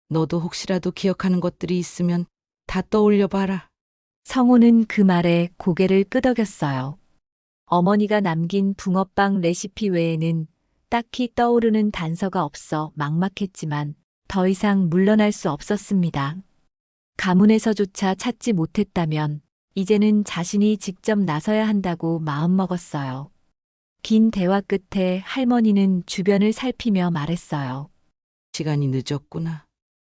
너도 혹시라도 기억하는 것들이 있으면 다 떠올려봐라. 성우는 그 말에 고개를 끄덕였어요. 어머니가 남긴 붕어빵 레시피 외에는 딱히 떠오르는 단서가 없어 막막했지만 더 이상 물러날 수 없었습니다. 가문에서조차 찾지 못했다면 이제는 자신이 직접 나서야 한다고 마음먹었어요. 긴 대화 끝에 할머니는 주변을 살피며 말했어요. 시간이 늦었구나.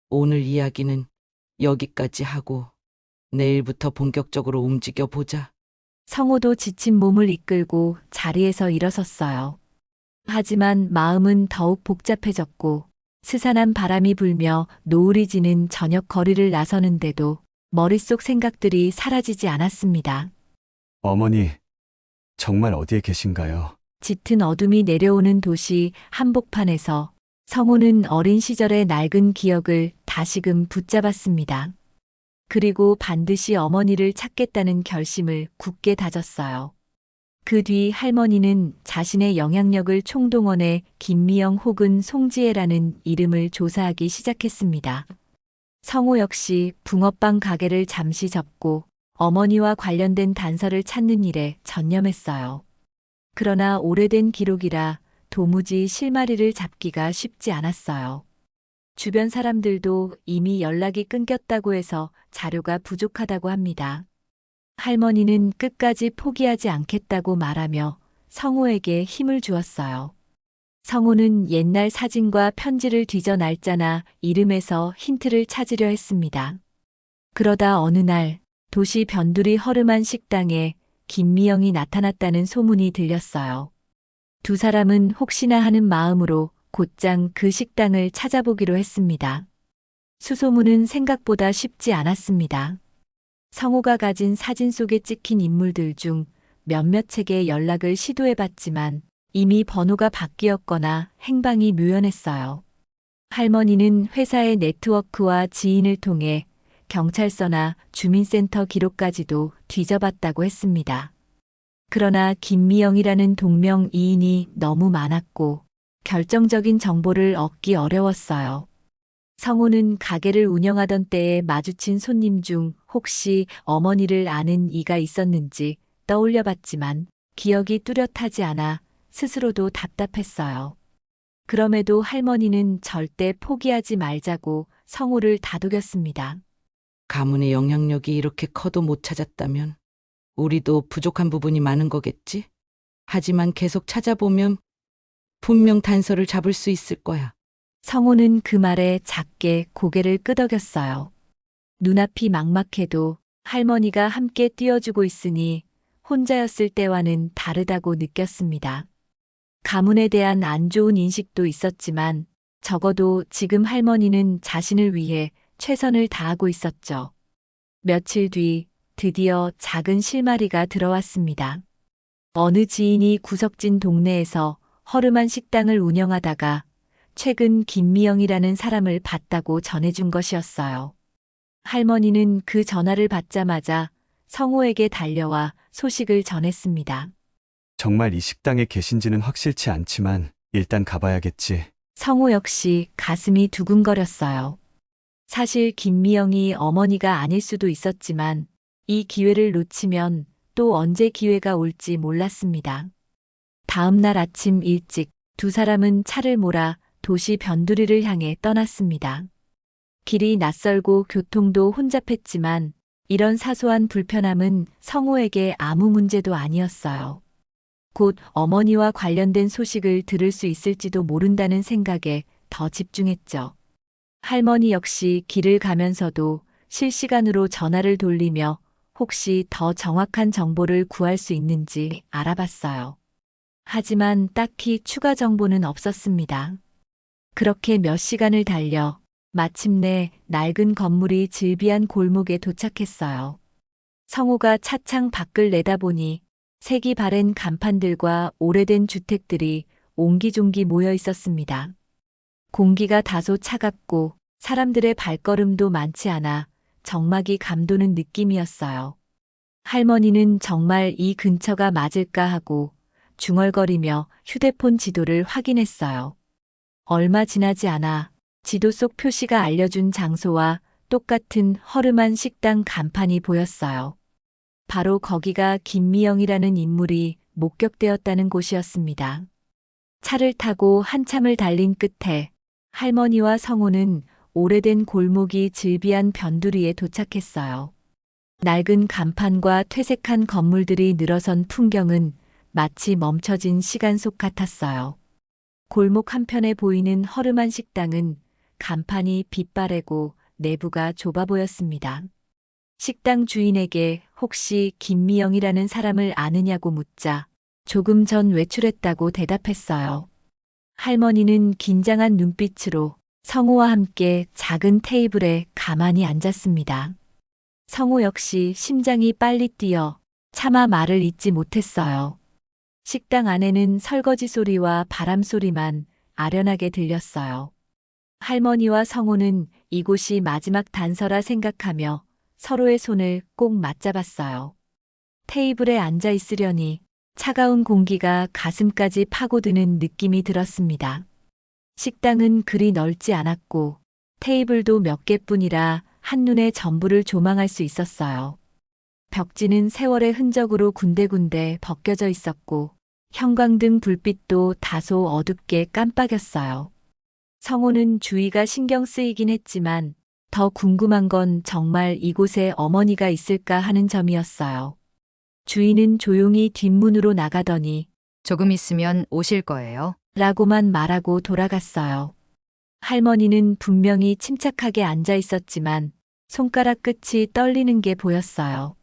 오늘 이야기는 여기까지 하고 내일부터 본격적으로 움직여 보자. 성우도 지친 몸을 이끌고 자리에서 일어섰어요. 하지만 마음은 더욱 복잡해졌고 스산한 바람이 불며 노을이 지는 저녁 거리를 나서는데도 머릿속 생각들이 사라지지 않았습니다. 어머니, 정말 어디에 계신가요? 짙은 어둠이 내려오는 도시 한복판에서 성우는 어린 시절의 낡은 기억을 다시금 붙잡았습니다. 그리고 반드시 어머니를 찾겠다는 결심을 굳게 다졌어요. 그 뒤 할머니는 자신의 영향력을 총동원해 김미영 혹은 송지혜라는 이름을 조사하기 시작했습니다. 성우 역시 붕어빵 가게를 잠시 접고 어머니와 관련된 단서를 찾는 일에 전념했어요. 그러나 오래된 기록이라 도무지 실마리를 잡기가 쉽지 않았어요. 주변 사람들도 이미 연락이 끊겼다고 해서 자료가 부족하다고 합니다. 할머니는 끝까지 포기하지 않겠다고 말하며 성우에게 힘을 주었어요. 성우는 옛날 사진과 편지를 뒤져 날짜나 이름에서 힌트를 찾으려 했습니다. 그러다 어느 날 도시 변두리 허름한 식당에 김미영이 나타났다는 소문이 들렸어요. 두 사람은 혹시나 하는 마음으로 곧장 그 식당을 찾아보기로 했습니다. 수소문은 생각보다 쉽지 않았습니다. 성우가 가진 사진 속에 찍힌 인물들 중 몇몇에게 연락을 시도해봤지만 이미 번호가 바뀌었거나 행방이 묘연했어요. 할머니는 회사의 네트워크와 지인을 통해 경찰서나 주민센터 기록까지도 뒤져봤다고 했습니다. 그러나 김미영이라는 동명이인이 너무 많았고 결정적인 정보를 얻기 어려웠어요. 성우는 가게를 운영하던 때에 마주친 손님 중 혹시 어머니를 아는 이가 있었는지 떠올려봤지만 기억이 뚜렷하지 않아 스스로도 답답했어요. 그럼에도 할머니는 절대 포기하지 말자고 성우를 다독였습니다. 가문의 영향력이 이렇게 커도 못 찾았다면 우리도 부족한 부분이 많은 거겠지? 하지만 계속 찾아보면 분명 단서를 잡을 수 있을 거야. 성우는 그 말에 작게 고개를 끄덕였어요. 눈앞이 막막해도 할머니가 함께 뛰어주고 있으니 혼자였을 때와는 다르다고 느꼈습니다. 가문에 대한 안 좋은 인식도 있었지만 적어도 지금 할머니는 자신을 위해 최선을 다하고 있었죠. 며칠 뒤 드디어 작은 실마리가 들어왔습니다. 어느 지인이 구석진 동네에서 허름한 식당을 운영하다가 최근 김미영이라는 사람을 봤다고 전해준 것이었어요. 할머니는 그 전화를 받자마자 성우에게 달려와 소식을 전했습니다. 정말 이 식당에 계신지는 확실치 않지만 일단 가봐야겠지. 성우 역시 가슴이 두근거렸어요. 사실 김미영이 어머니가 아닐 수도 있었지만 이 기회를 놓치면 또 언제 기회가 올지 몰랐습니다. 다음 날 아침 일찍 두 사람은 차를 몰아 도시 변두리를 향해 떠났습니다. 길이 낯설고 교통도 혼잡했지만 이런 사소한 불편함은 성우에게 아무 문제도 아니었어요. 곧 어머니와 관련된 소식을 들을 수 있을지도 모른다는 생각에 더 집중했죠. 할머니 역시 길을 가면서도 실시간으로 전화를 돌리며 혹시 더 정확한 정보를 구할 수 있는지 알아봤어요. 하지만 딱히 추가 정보는 없었습니다. 그렇게 몇 시간을 달려 마침내 낡은 건물이 즐비한 골목에 도착했어요. 성우가 차창 밖을 내다보니 색이 바랜 간판들과 오래된 주택들이 옹기종기 모여 있었습니다. 공기가 다소 차갑고 사람들의 발걸음도 많지 않아 정막이 감도는 느낌이었어요. 할머니는 정말 이 근처가 맞을까 하고 중얼거리며 휴대폰 지도를 확인했어요. 얼마 지나지 않아 지도 속 표시가 알려준 장소와 똑같은 허름한 식당 간판이 보였어요. 바로 거기가 김미영이라는 인물이 목격되었다는 곳이었습니다. 차를 타고 한참을 달린 끝에 할머니와 성우는 오래된 골목이 즐비한 변두리에 도착했어요. 낡은 간판과 퇴색한 건물들이 늘어선 풍경은 마치 멈춰진 시간 속 같았어요. 골목 한편에 보이는 허름한 식당은 간판이 빛바래고 내부가 좁아 보였습니다. 식당 주인에게 혹시 김미영이라는 사람을 아느냐고 묻자 조금 전 외출했다고 대답했어요. 할머니는 긴장한 눈빛으로 성우와 함께 작은 테이블에 가만히 앉았습니다. 성우 역시 심장이 빨리 뛰어 차마 말을 잇지 못했어요. 식당 안에는 설거지 소리와 바람 소리만 아련하게 들렸어요. 할머니와 성우는 이곳이 마지막 단서라 생각하며 서로의 손을 꼭 맞잡았어요. 테이블에 앉아 있으려니 차가운 공기가 가슴까지 파고드는 느낌이 들었습니다. 식당은 그리 넓지 않았고 테이블도 몇 개뿐이라 한눈에 전부를 조망할 수 있었어요. 벽지는 세월의 흔적으로 군데군데 벗겨져 있었고 형광등 불빛도 다소 어둡게 깜빡였어요. 성우는 주위가 신경 쓰이긴 했지만 더 궁금한 건 정말 이곳에 어머니가 있을까 하는 점이었어요. 주인은 조용히 뒷문으로 나가더니 조금 있으면 오실 거예요. 라고만 말하고 돌아갔어요. 할머니는 분명히 침착하게 앉아 있었지만 손가락 끝이 떨리는 게 보였어요.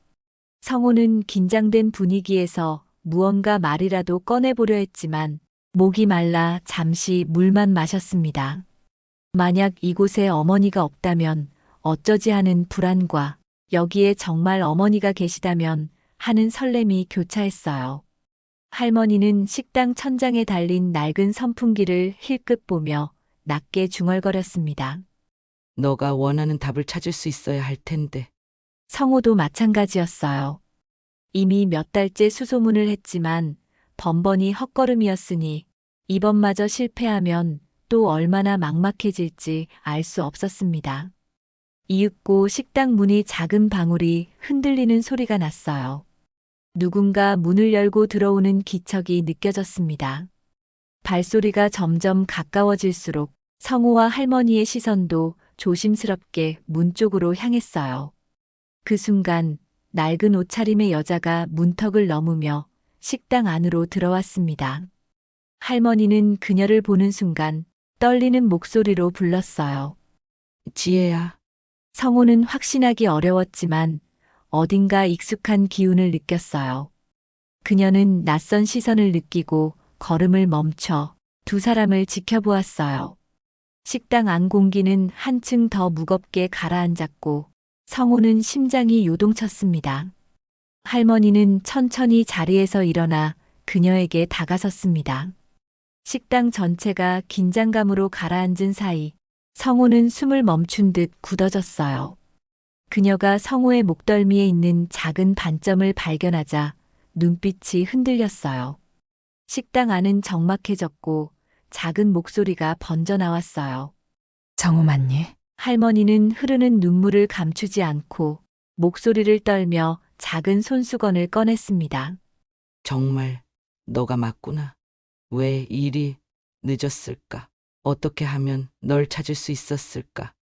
성우는 긴장된 분위기에서 무언가 말이라도 꺼내보려 했지만 목이 말라 잠시 물만 마셨습니다. 만약 이곳에 어머니가 없다면 어쩌지 하는 불안과 여기에 정말 어머니가 계시다면 하는 설렘이 교차했어요. 할머니는 식당 천장에 달린 낡은 선풍기를 힐끗 보며 낮게 중얼거렸습니다. 너가 원하는 답을 찾을 수 있어야 할 텐데. 성우도 마찬가지였어요. 이미 몇 달째 수소문을 했지만 번번이 헛걸음이었으니 이번마저 실패하면 또 얼마나 막막해질지 알 수 없었습니다. 이윽고 식당 문이 작은 방울이 흔들리는 소리가 났어요. 누군가 문을 열고 들어오는 기척이 느껴졌습니다. 발소리가 점점 가까워질수록 성우와 할머니의 시선도 조심스럽게 문 쪽으로 향했어요. 그 순간 낡은 옷차림의 여자가 문턱을 넘으며 식당 안으로 들어왔습니다. 할머니는 그녀를 보는 순간 떨리는 목소리로 불렀어요. 지혜야, 성우는 확신하기 어려웠지만 어딘가 익숙한 기운을 느꼈어요. 그녀는 낯선 시선을 느끼고 걸음을 멈춰 두 사람을 지켜보았어요. 식당 안 공기는 한층 더 무겁게 가라앉았고 성우는 심장이 요동쳤습니다. 할머니는 천천히 자리에서 일어나 그녀에게 다가섰습니다. 식당 전체가 긴장감으로 가라앉은 사이 성우는 숨을 멈춘 듯 굳어졌어요. 그녀가 성우의 목덜미에 있는 작은 반점을 발견하자 눈빛이 흔들렸어요. 식당 안은 적막해졌고 작은 목소리가 번져 나왔어요. 성우 맞니? 할머니는 흐르는 눈물을 감추지 않고 목소리를 떨며 작은 손수건을 꺼냈습니다. 정말 너가 맞구나. 왜 일이 늦었을까? 어떻게 하면 널 찾을 수 있었을까?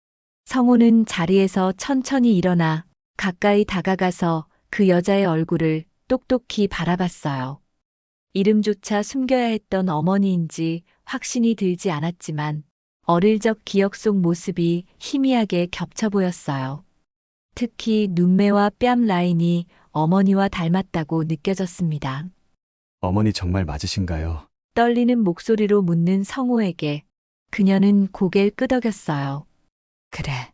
성우는 자리에서 천천히 일어나 가까이 다가가서 그 여자의 얼굴을 똑똑히 바라봤어요. 이름조차 숨겨야 했던 어머니인지 확신이 들지 않았지만 어릴 적 기억 속 모습이 희미하게 겹쳐 보였어요. 특히 눈매와 뺨 라인이 어머니와 닮았다고 느껴졌습니다. 어머니 정말 맞으신가요? 떨리는 목소리로 묻는 성우에게 그녀는 고개를 끄덕였어요. 그래.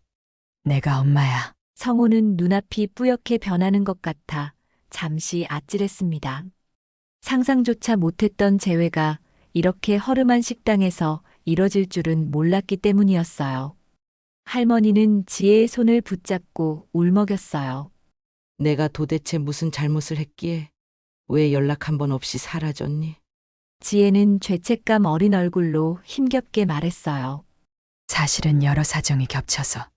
내가 엄마야. 성우는 눈앞이 뿌옇게 변하는 것 같아 잠시 아찔했습니다. 상상조차 못했던 재회가 이렇게 허름한 식당에서 이뤄질 줄은 몰랐기 때문이었어요. 할머니는 지혜의 손을 붙잡고 울먹였어요. 내가 도대체 무슨 잘못을 했기에 왜 연락 한 번 없이 사라졌니? 지혜는 죄책감 어린 얼굴로 힘겹게 말했어요. 사실은 여러 사정이 겹쳐서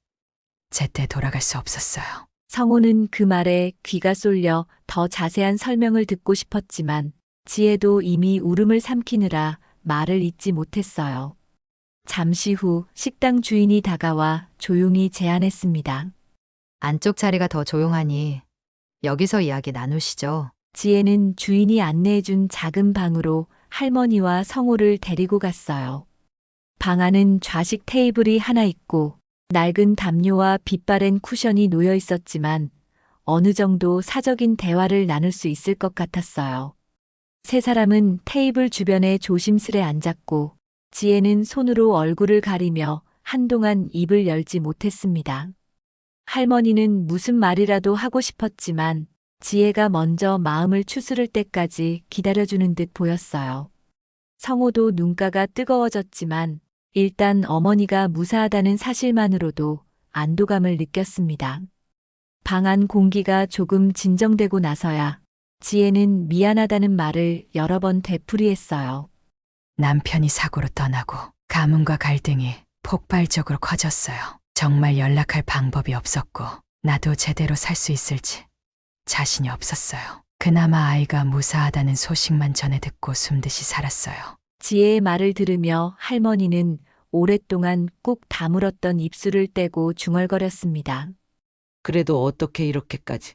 제때 돌아갈 수 없었어요. 성우는 그 말에 귀가 쏠려 더 자세한 설명을 듣고 싶었지만 지혜도 이미 울음을 삼키느라 말을 잇지 못했어요. 잠시 후 식당 주인이 다가와 조용히 제안했습니다. 안쪽 자리가 더 조용하니 여기서 이야기 나누시죠. 지혜는 주인이 안내해준 작은 방으로 할머니와 성우를 데리고 갔어요. 방 안은 좌식 테이블이 하나 있고 낡은 담요와 빛바랜 쿠션이 놓여 있었지만 어느 정도 사적인 대화를 나눌 수 있을 것 같았어요. 세 사람은 테이블 주변에 조심스레 앉았고 지혜는 손으로 얼굴을 가리며 한동안 입을 열지 못했습니다. 할머니는 무슨 말이라도 하고 싶었지만 지혜가 먼저 마음을 추스를 때까지 기다려주는 듯 보였어요. 성우도 눈가가 뜨거워졌지만 일단 어머니가 무사하다는 사실만으로도 안도감을 느꼈습니다. 방 안 공기가 조금 진정되고 나서야 지혜는 미안하다는 말을 여러 번 되풀이했어요. 남편이 사고로 떠나고 가문과 갈등이 폭발적으로 커졌어요. 정말 연락할 방법이 없었고 나도 제대로 살 수 있을지 자신이 없었어요. 그나마 아이가 무사하다는 소식만 전해 듣고 숨듯이 살았어요. 지혜의 말을 들으며 할머니는 오랫동안 꾹 다물었던 입술을 떼고 중얼거렸습니다. 그래도 어떻게 이렇게까지?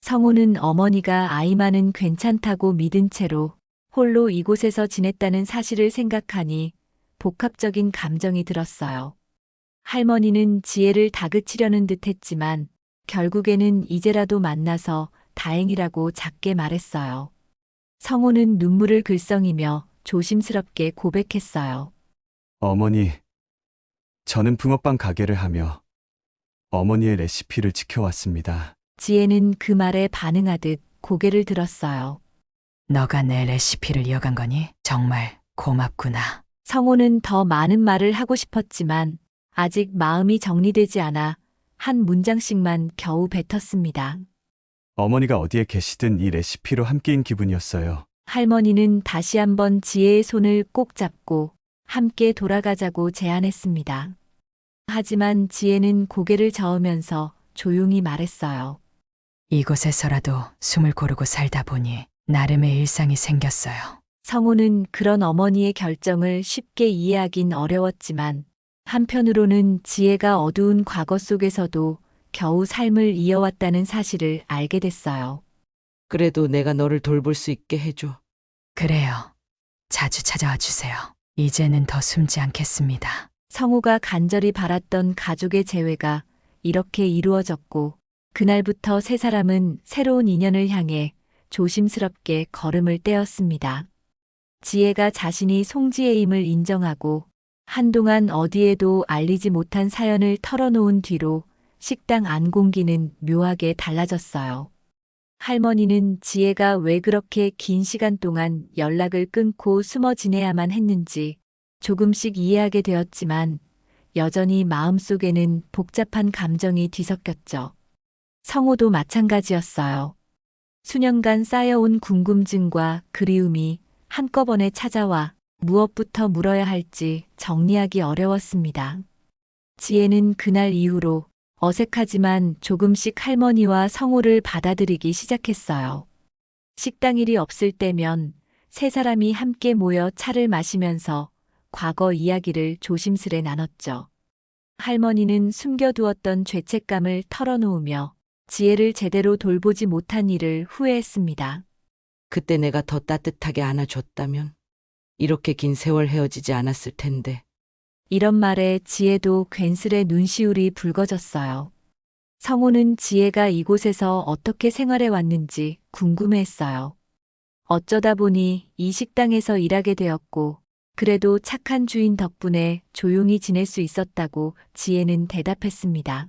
성우는 어머니가 아이만은 괜찮다고 믿은 채로 홀로 이곳에서 지냈다는 사실을 생각하니 복합적인 감정이 들었어요. 할머니는 지혜를 다그치려는 듯 했지만 결국에는 이제라도 만나서 다행이라고 작게 말했어요. 성우는 눈물을 글썽이며 조심스럽게 고백했어요. 어머니, 저는 붕어빵 가게를 하며 어머니의 레시피를 지켜왔습니다. 지혜는 그 말에 반응하듯 고개를 들었어요. 너가 내 레시피를 이어간 거니? 정말 고맙구나. 성우는 더 많은 말을 하고 싶었지만 아직 마음이 정리되지 않아 한 문장씩만 겨우 뱉었습니다. 어머니가 어디에 계시든 이 레시피로 함께인 기분이었어요. 할머니는 다시 한번 지혜의 손을 꼭 잡고 함께 돌아가자고 제안했습니다. 하지만 지혜는 고개를 저으면서 조용히 말했어요. 이곳에서라도 숨을 고르고 살다 보니 나름의 일상이 생겼어요. 성호는 그런 어머니의 결정을 쉽게 이해하긴 어려웠지만 한편으로는 지혜가 어두운 과거 속에서도 겨우 삶을 이어왔다는 사실을 알게 됐어요. 그래도 내가 너를 돌볼 수 있게 해줘. 그래요. 자주 찾아와 주세요. 이제는 더 숨지 않겠습니다. 성호가 간절히 바랐던 가족의 재회가 이렇게 이루어졌고 그날부터 세 사람은 새로운 인연을 향해 조심스럽게 걸음을 떼었습니다. 지혜가 자신이 송지혜임을 인정하고 한동안 어디에도 알리지 못한 사연을 털어놓은 뒤로 식당 안 공기는 묘하게 달라졌어요. 할머니는 지혜가 왜 그렇게 긴 시간 동안 연락을 끊고 숨어 지내야만 했는지 조금씩 이해하게 되었지만 여전히 마음속에는 복잡한 감정이 뒤섞였죠. 성호도 마찬가지였어요. 수년간 쌓여온 궁금증과 그리움이 한꺼번에 찾아와 무엇부터 물어야 할지 정리하기 어려웠습니다. 지혜는 그날 이후로 어색하지만 조금씩 할머니와 성호를 받아들이기 시작했어요. 식당 일이 없을 때면 세 사람이 함께 모여 차를 마시면서 과거 이야기를 조심스레 나눴죠. 할머니는 숨겨두었던 죄책감을 털어놓으며 지혜를 제대로 돌보지 못한 일을 후회했습니다. 그때 내가 더 따뜻하게 안아줬다면 이렇게 긴 세월 헤어지지 않았을 텐데. 이런 말에 지혜도 괜스레 눈시울이 붉어졌어요. 성호는 지혜가 이곳에서 어떻게 생활해 왔는지 궁금해했어요. 어쩌다 보니 이 식당에서 일하게 되었고, 그래도 착한 주인 덕분에 조용히 지낼 수 있었다고 지혜는 대답했습니다.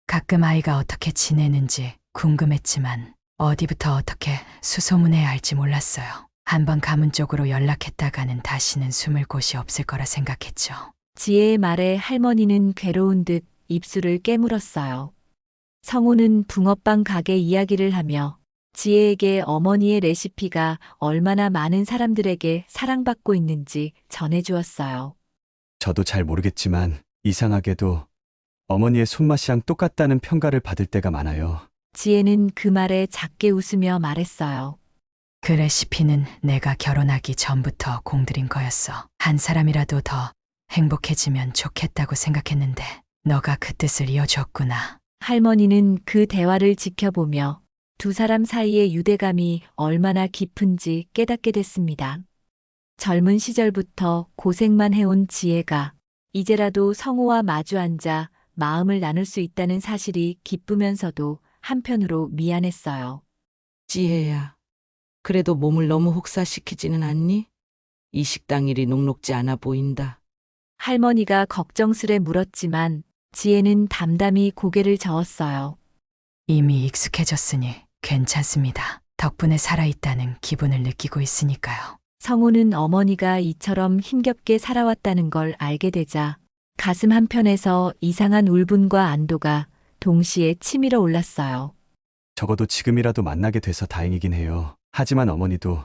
가끔 아이가 어떻게 지내는지 궁금했지만 어디부터 어떻게 수소문해야 할지 몰랐어요. 한번 가문 쪽으로 연락했다가는 다시는 숨을 곳이 없을 거라 생각했죠. 지혜의 말에 할머니는 괴로운 듯 입술을 깨물었어요. 성우는 붕어빵 가게 이야기를 하며 지혜에게 어머니의 레시피가 얼마나 많은 사람들에게 사랑받고 있는지 전해주었어요. 저도 잘 모르겠지만 이상하게도 어머니의 손맛이랑 똑같다는 평가를 받을 때가 많아요. 지혜는 그 말에 작게 웃으며 말했어요. 그 레시피는 내가 결혼하기 전부터 공들인 거였어. 한 사람이라도 더 행복해지면 좋겠다고 생각했는데 너가 그 뜻을 이어줬구나. 할머니는 그 대화를 지켜보며 두 사람 사이의 유대감이 얼마나 깊은지 깨닫게 됐습니다. 젊은 시절부터 고생만 해온 지혜가 이제라도 성우와 마주 앉아 마음을 나눌 수 있다는 사실이 기쁘면서도 한편으로 미안했어요. 지혜야, 그래도 몸을 너무 혹사시키지는 않니? 이 식당 일이 녹록지 않아 보인다. 할머니가 걱정스레 물었지만 지혜는 담담히 고개를 저었어요. 이미 익숙해졌으니 괜찮습니다. 덕분에 살아있다는 기분을 느끼고 있으니까요. 성우는 어머니가 이처럼 힘겹게 살아왔다는 걸 알게 되자 가슴 한편에서 이상한 울분과 안도가 동시에 치밀어 올랐어요. 적어도 지금이라도 만나게 돼서 다행이긴 해요. 하지만 어머니도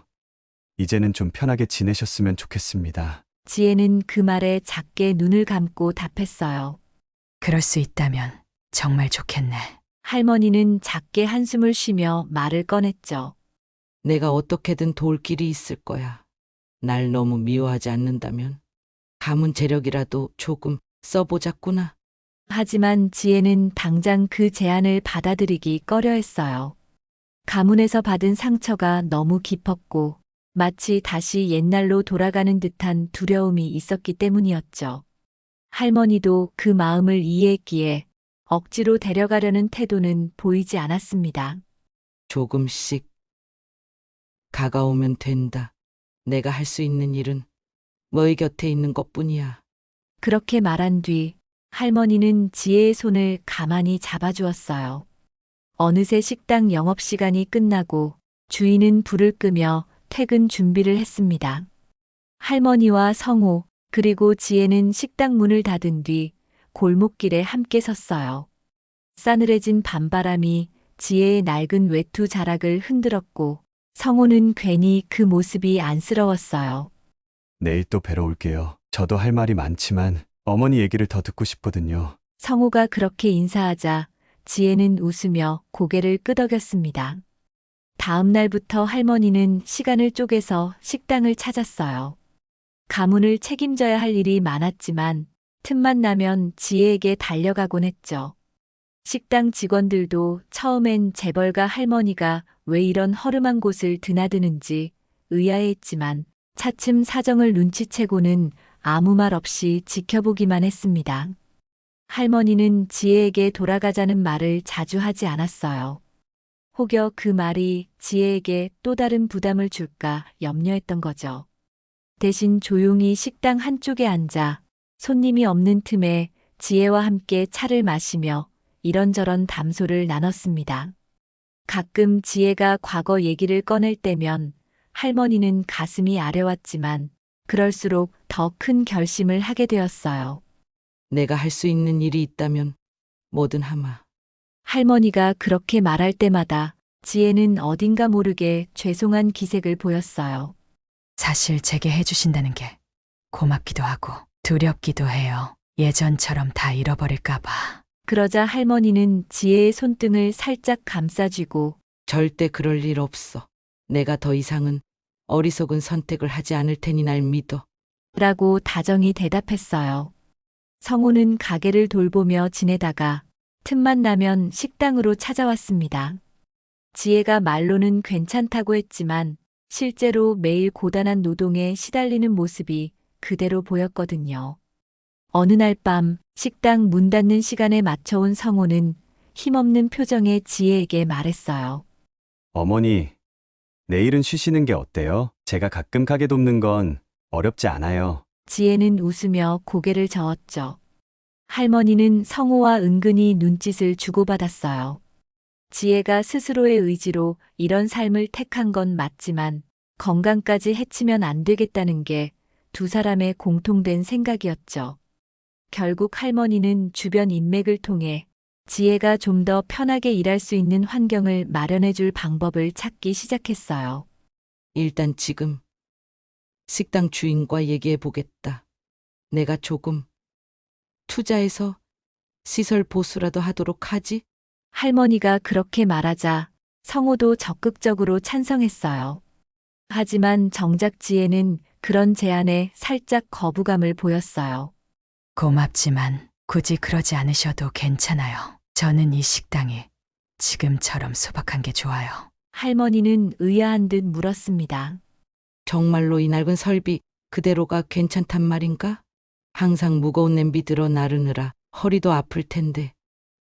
이제는 좀 편하게 지내셨으면 좋겠습니다. 지혜는 그 말에 작게 눈을 감고 답했어요. 그럴 수 있다면 정말 좋겠네. 할머니는 작게 한숨을 쉬며 말을 꺼냈죠. 내가 어떻게든 도울 길이 있을 거야. 날 너무 미워하지 않는다면 가문 재력이라도 조금 써보자꾸나. 하지만 지혜는 당장 그 제안을 받아들이기 꺼려했어요. 가문에서 받은 상처가 너무 깊었고 마치 다시 옛날로 돌아가는 듯한 두려움이 있었기 때문이었죠. 할머니도 그 마음을 이해했기에 억지로 데려가려는 태도는 보이지 않았습니다. 조금씩 가까우면 된다. 내가 할 수 있는 일은 너희 곁에 있는 것뿐이야. 그렇게 말한 뒤 할머니는 지혜의 손을 가만히 잡아주었어요. 어느새 식당 영업시간이 끝나고 주인은 불을 끄며 퇴근 준비를 했습니다. 할머니와 성호 그리고 지혜는 식당 문을 닫은 뒤 골목길에 함께 섰어요. 싸늘해진 밤바람이 지혜의 낡은 외투 자락을 흔들었고 성호는 괜히 그 모습이 안쓰러웠어요. 내일 또 뵈러 올게요. 저도 할 말이 많지만 어머니 얘기를 더 듣고 싶거든요. 성호가 그렇게 인사하자 지혜는 웃으며 고개를 끄덕였습니다. 다음 날부터 할머니는 시간을 쪼개서 식당을 찾았어요. 가문을 책임져야 할 일이 많았지만 틈만 나면 지혜에게 달려가곤 했죠. 식당 직원들도 처음엔 재벌가 할머니가 왜 이런 허름한 곳을 드나드는지 의아해했지만 차츰 사정을 눈치채고는 아무 말 없이 지켜보기만 했습니다. 할머니는 지혜에게 돌아가자는 말을 자주 하지 않았어요. 혹여 그 말이 지혜에게 또 다른 부담을 줄까 염려했던 거죠. 대신 조용히 식당 한쪽에 앉아 손님이 없는 틈에 지혜와 함께 차를 마시며 이런저런 담소를 나눴습니다. 가끔 지혜가 과거 얘기를 꺼낼 때면 할머니는 가슴이 아려왔지만 그럴수록 더 큰 결심을 하게 되었어요. 내가 할 수 있는 일이 있다면 뭐든 하마. 할머니가 그렇게 말할 때마다 지혜는 어딘가 모르게 죄송한 기색을 보였어요. 사실 제게 해주신다는 게 고맙기도 하고 두렵기도 해요. 예전처럼 다 잃어버릴까봐. 그러자 할머니는 지혜의 손등을 살짝 감싸쥐고 절대 그럴 일 없어. 내가 더 이상은 어리석은 선택을 하지 않을 테니 날 믿어. 라고 다정히 대답했어요. 성우는 가게를 돌보며 지내다가 틈만 나면 식당으로 찾아왔습니다. 지혜가 말로는 괜찮다고 했지만 실제로 매일 고단한 노동에 시달리는 모습이 그대로 보였거든요. 어느 날 밤 식당 문 닫는 시간에 맞춰온 성우는 힘없는 표정의 지혜에게 말했어요. 어머니, 내일은 쉬시는 게 어때요? 제가 가끔 가게 돕는 건 어렵지 않아요. 지혜는 웃으며 고개를 저었죠. 할머니는 성우와 은근히 눈짓을 주고받았어요. 지혜가 스스로의 의지로 이런 삶을 택한 건 맞지만 건강까지 해치면 안 되겠다는 게 두 사람의 공통된 생각이었죠. 결국 할머니는 주변 인맥을 통해 지혜가 좀 더 편하게 일할 수 있는 환경을 마련해 줄 방법을 찾기 시작했어요. 일단 지금 식당 주인과 얘기해 보겠다. 내가 조금 투자해서 시설 보수라도 하도록 하지? 할머니가 그렇게 말하자 성우도 적극적으로 찬성했어요. 하지만 정작 지혜는 그런 제안에 살짝 거부감을 보였어요. 고맙지만 굳이 그러지 않으셔도 괜찮아요. 저는 이 식당이 지금처럼 소박한 게 좋아요. 할머니는 의아한 듯 물었습니다. 정말로 이 낡은 설비 그대로가 괜찮단 말인가? 항상 무거운 냄비 들어 나르느라 허리도 아플 텐데.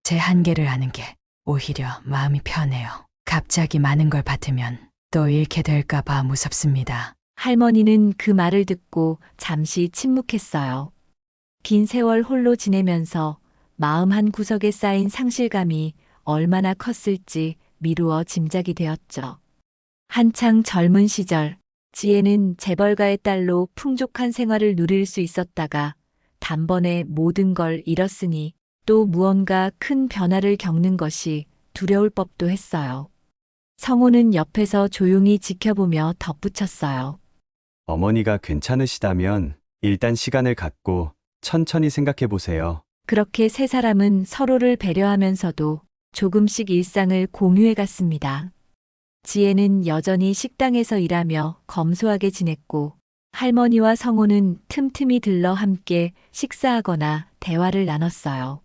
제 한계를 아는 게 오히려 마음이 편해요. 갑자기 많은 걸 받으면 또 잃게 될까봐 무섭습니다. 할머니는 그 말을 듣고 잠시 침묵했어요. 긴 세월 홀로 지내면서 마음 한 구석에 쌓인 상실감이 얼마나 컸을지 미루어 짐작이 되었죠. 한창 젊은 시절, 지혜는 재벌가의 딸로 풍족한 생활을 누릴 수 있었다가 단번에 모든 걸 잃었으니 또 무언가 큰 변화를 겪는 것이 두려울 법도 했어요. 성우는 옆에서 조용히 지켜보며 덧붙였어요. 어머니가 괜찮으시다면 일단 시간을 갖고 천천히 생각해 보세요. 그렇게 세 사람은 서로를 배려하면서도 조금씩 일상을 공유해 갔습니다. 지혜는 여전히 식당에서 일하며 검소하게 지냈고 할머니와 성우는 틈틈이 들러 함께 식사하거나 대화를 나눴어요.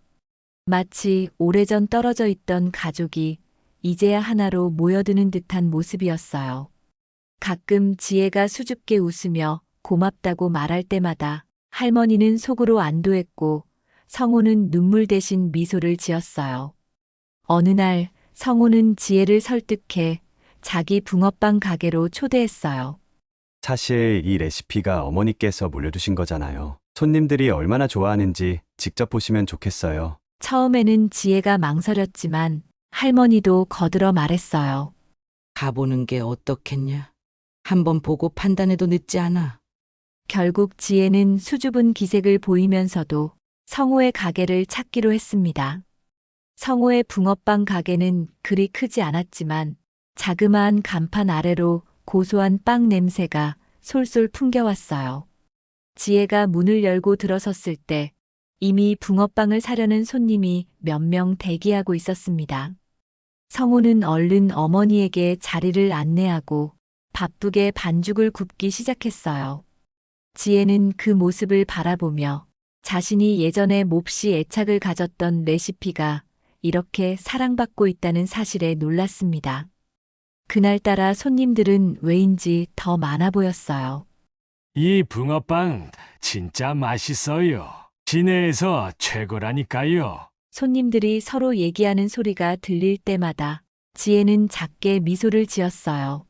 마치 오래전 떨어져 있던 가족이 이제야 하나로 모여드는 듯한 모습이었어요. 가끔 지혜가 수줍게 웃으며 고맙다고 말할 때마다 할머니는 속으로 안도했고 성우는 눈물 대신 미소를 지었어요. 어느 날 성우는 지혜를 설득해 자기 붕어빵 가게로 초대했어요. 사실 이 레시피가 어머니께서 물려주신 거잖아요. 손님들이 얼마나 좋아하는지 직접 보시면 좋겠어요. 처음에는 지혜가 망설였지만 할머니도 거들어 말했어요. 가보는 게 어떻겠냐? 한번 보고 판단해도 늦지 않아. 결국 지혜는 수줍은 기색을 보이면서도 성우의 가게를 찾기로 했습니다. 성우의 붕어빵 가게는 그리 크지 않았지만 자그마한 간판 아래로 고소한 빵 냄새가 솔솔 풍겨왔어요. 지혜가 문을 열고 들어섰을 때 이미 붕어빵을 사려는 손님이 몇 명 대기하고 있었습니다. 성호는 얼른 어머니에게 자리를 안내하고 바쁘게 반죽을 굽기 시작했어요. 지혜는 그 모습을 바라보며 자신이 예전에 몹시 애착을 가졌던 레시피가 이렇게 사랑받고 있다는 사실에 놀랐습니다. 그날따라 손님들은 왜인지 더 많아 보였어요. 이 붕어빵 진짜 맛있어요. 시내에서 최고라니까요. 손님들이 서로 얘기하는 소리가 들릴 때마다 지혜는 작게 미소를 지었어요.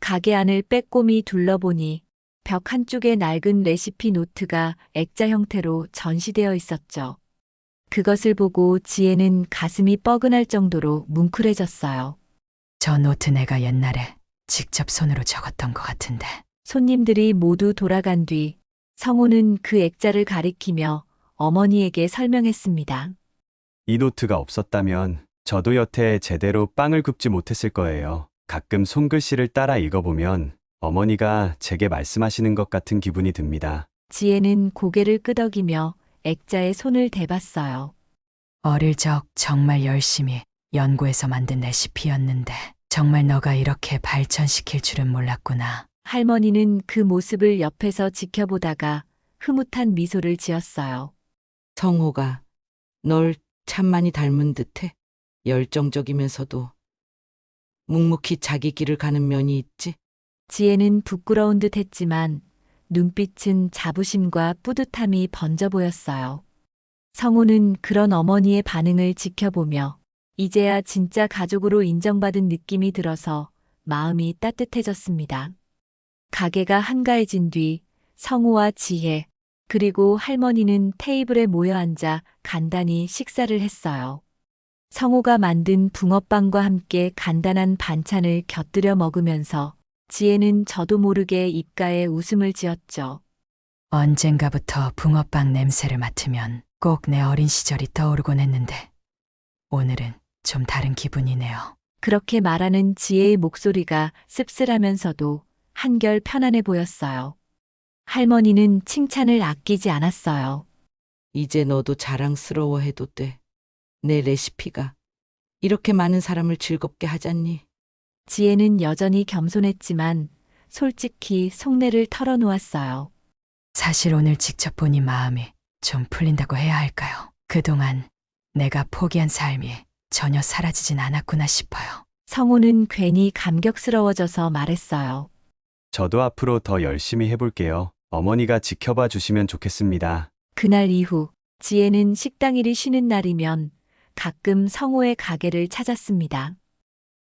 가게 안을 빼꼼히 둘러보니 벽 한쪽에 낡은 레시피 노트가 액자 형태로 전시되어 있었죠. 그것을 보고 지혜는 가슴이 뻐근할 정도로 뭉클해졌어요. 저 노트 내가 옛날에 직접 손으로 적었던 것 같은데. 손님들이 모두 돌아간 뒤 성호는 그 액자를 가리키며 어머니에게 설명했습니다. 이 노트가 없었다면 저도 여태 제대로 빵을 굽지 못했을 거예요. 가끔 손글씨를 따라 읽어보면 어머니가 제게 말씀하시는 것 같은 기분이 듭니다. 지혜는 고개를 끄덕이며 액자에 손을 대봤어요. 어릴 적 정말 열심히 연구해서 만든 레시피였는데 정말 너가 이렇게 발전시킬 줄은 몰랐구나. 할머니는 그 모습을 옆에서 지켜보다가 흐뭇한 미소를 지었어요. 성호가 널 참 많이 닮은 듯해. 열정적이면서도 묵묵히 자기 길을 가는 면이 있지. 지혜는 부끄러운 듯 했지만 눈빛은 자부심과 뿌듯함이 번져 보였어요. 성호는 그런 어머니의 반응을 지켜보며 이제야 진짜 가족으로 인정받은 느낌이 들어서 마음이 따뜻해졌습니다. 가게가 한가해진 뒤 성호와 지혜, 그리고 할머니는 테이블에 모여 앉아 간단히 식사를 했어요. 성호가 만든 붕어빵과 함께 간단한 반찬을 곁들여 먹으면서 지혜는 저도 모르게 입가에 웃음을 지었죠. 언젠가부터 붕어빵 냄새를 맡으면 꼭 내 어린 시절이 떠오르곤 했는데 오늘은 좀 다른 기분이네요. 그렇게 말하는 지혜의 목소리가 씁쓸하면서도 한결 편안해 보였어요. 할머니는 칭찬을 아끼지 않았어요. 이제 너도 자랑스러워해도 돼. 내 레시피가 이렇게 많은 사람을 즐겁게 하잖니. 지혜는 여전히 겸손했지만 솔직히 속내를 털어놓았어요. 사실 오늘 직접 보니 마음이 좀 풀린다고 해야 할까요? 그동안 내가 포기한 삶이 전혀 사라지진 않았구나 싶어요. 성호는 괜히 감격스러워져서 말했어요. 저도 앞으로 더 열심히 해볼게요. 어머니가 지켜봐 주시면 좋겠습니다. 그날 이후 지혜는 식당 일이 쉬는 날이면 가끔 성호의 가게를 찾았습니다.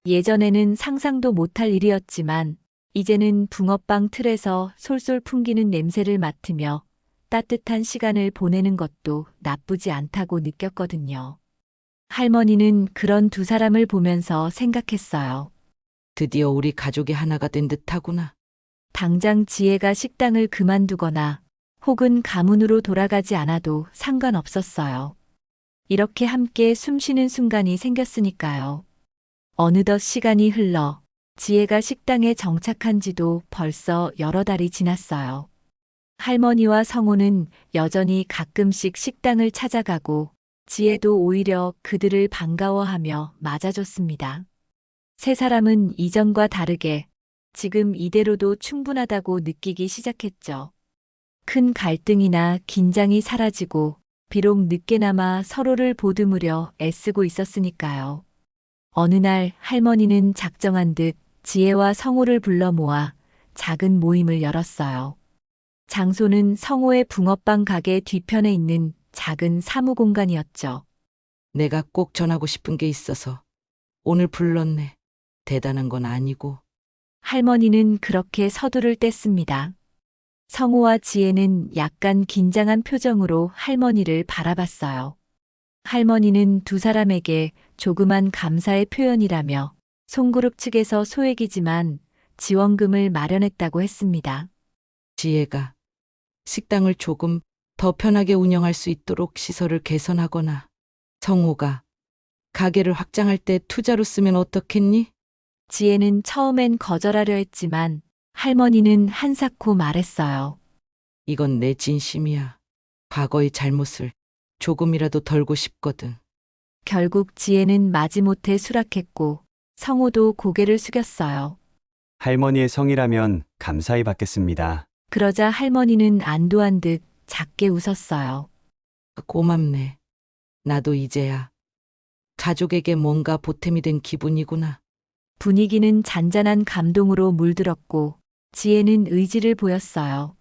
예전에는 상상도 못할 일이었지만 이제는 붕어빵 틀에서 솔솔 풍기는 냄새를 맡으며 따뜻한 시간을 보내는 것도 나쁘지 않다고 느꼈거든요. 할머니는 그런 두 사람을 보면서 생각했어요. 드디어 우리 가족이 하나가 된 듯하구나. 당장 지혜가 식당을 그만두거나 혹은 가문으로 돌아가지 않아도 상관없었어요. 이렇게 함께 숨쉬는 순간이 생겼으니까요. 어느덧 시간이 흘러 지혜가 식당에 정착한 지도 벌써 여러 달이 지났어요. 할머니와 성호는 여전히 가끔씩 식당을 찾아가고 지혜도 오히려 그들을 반가워하며 맞아줬습니다. 세 사람은 이전과 다르게 지금 이대로도 충분하다고 느끼기 시작했죠. 큰 갈등이나 긴장이 사라지고 비록 늦게나마 서로를 보듬으려 애쓰고 있었으니까요. 어느 날 할머니는 작정한 듯 지혜와 성호를 불러 모아 작은 모임을 열었어요. 장소는 성호의 붕어빵 가게 뒤편에 있는 작은 사무공간이었죠. 내가 꼭 전하고 싶은 게 있어서 오늘 불렀네. 대단한 건 아니고. 할머니는 그렇게 서두를 뗐습니다. 성호와 지혜는 약간 긴장한 표정으로 할머니를 바라봤어요. 할머니는 두 사람에게 조그만 감사의 표현이라며 송그룹 측에서 소액이지만 지원금을 마련했다고 했습니다. 지혜가 식당을 조금 더 편하게 운영할 수 있도록 시설을 개선하거나 성호가 가게를 확장할 때 투자로 쓰면 어떻겠니? 지혜는 처음엔 거절하려 했지만 할머니는 한사코 말했어요. 이건 내 진심이야. 과거의 잘못을 조금이라도 덜고 싶거든. 결국 지혜는 마지못해 수락했고 성호도 고개를 숙였어요. 할머니의 성이라면 감사히 받겠습니다. 그러자 할머니는 안도한 듯 작게 웃었어요. 고맙네. 나도 이제야 가족에게 뭔가 보탬이 된 기분이구나. 분위기는 잔잔한 감동으로 물들었고 지혜는 의지를 보였어요.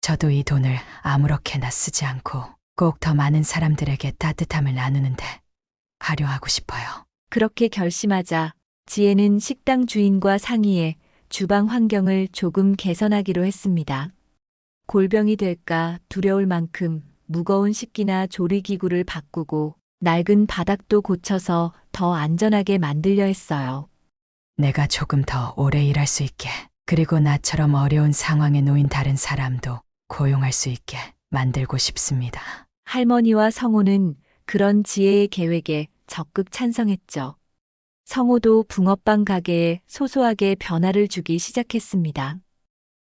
저도 이 돈을 아무렇게나 쓰지 않고 꼭 더 많은 사람들에게 따뜻함을 나누는데 활용하고 싶어요. 그렇게 결심하자 지혜는 식당 주인과 상의해 주방 환경을 조금 개선하기로 했습니다. 골병이 될까 두려울 만큼 무거운 식기나 조리기구를 바꾸고 낡은 바닥도 고쳐서 더 안전하게 만들려 했어요. 내가 조금 더 오래 일할 수 있게, 그리고 나처럼 어려운 상황에 놓인 다른 사람도 고용할 수 있게 만들고 싶습니다. 할머니와 성호는 그런 지혜의 계획에 적극 찬성했죠. 성호도 붕어빵 가게에 소소하게 변화를 주기 시작했습니다.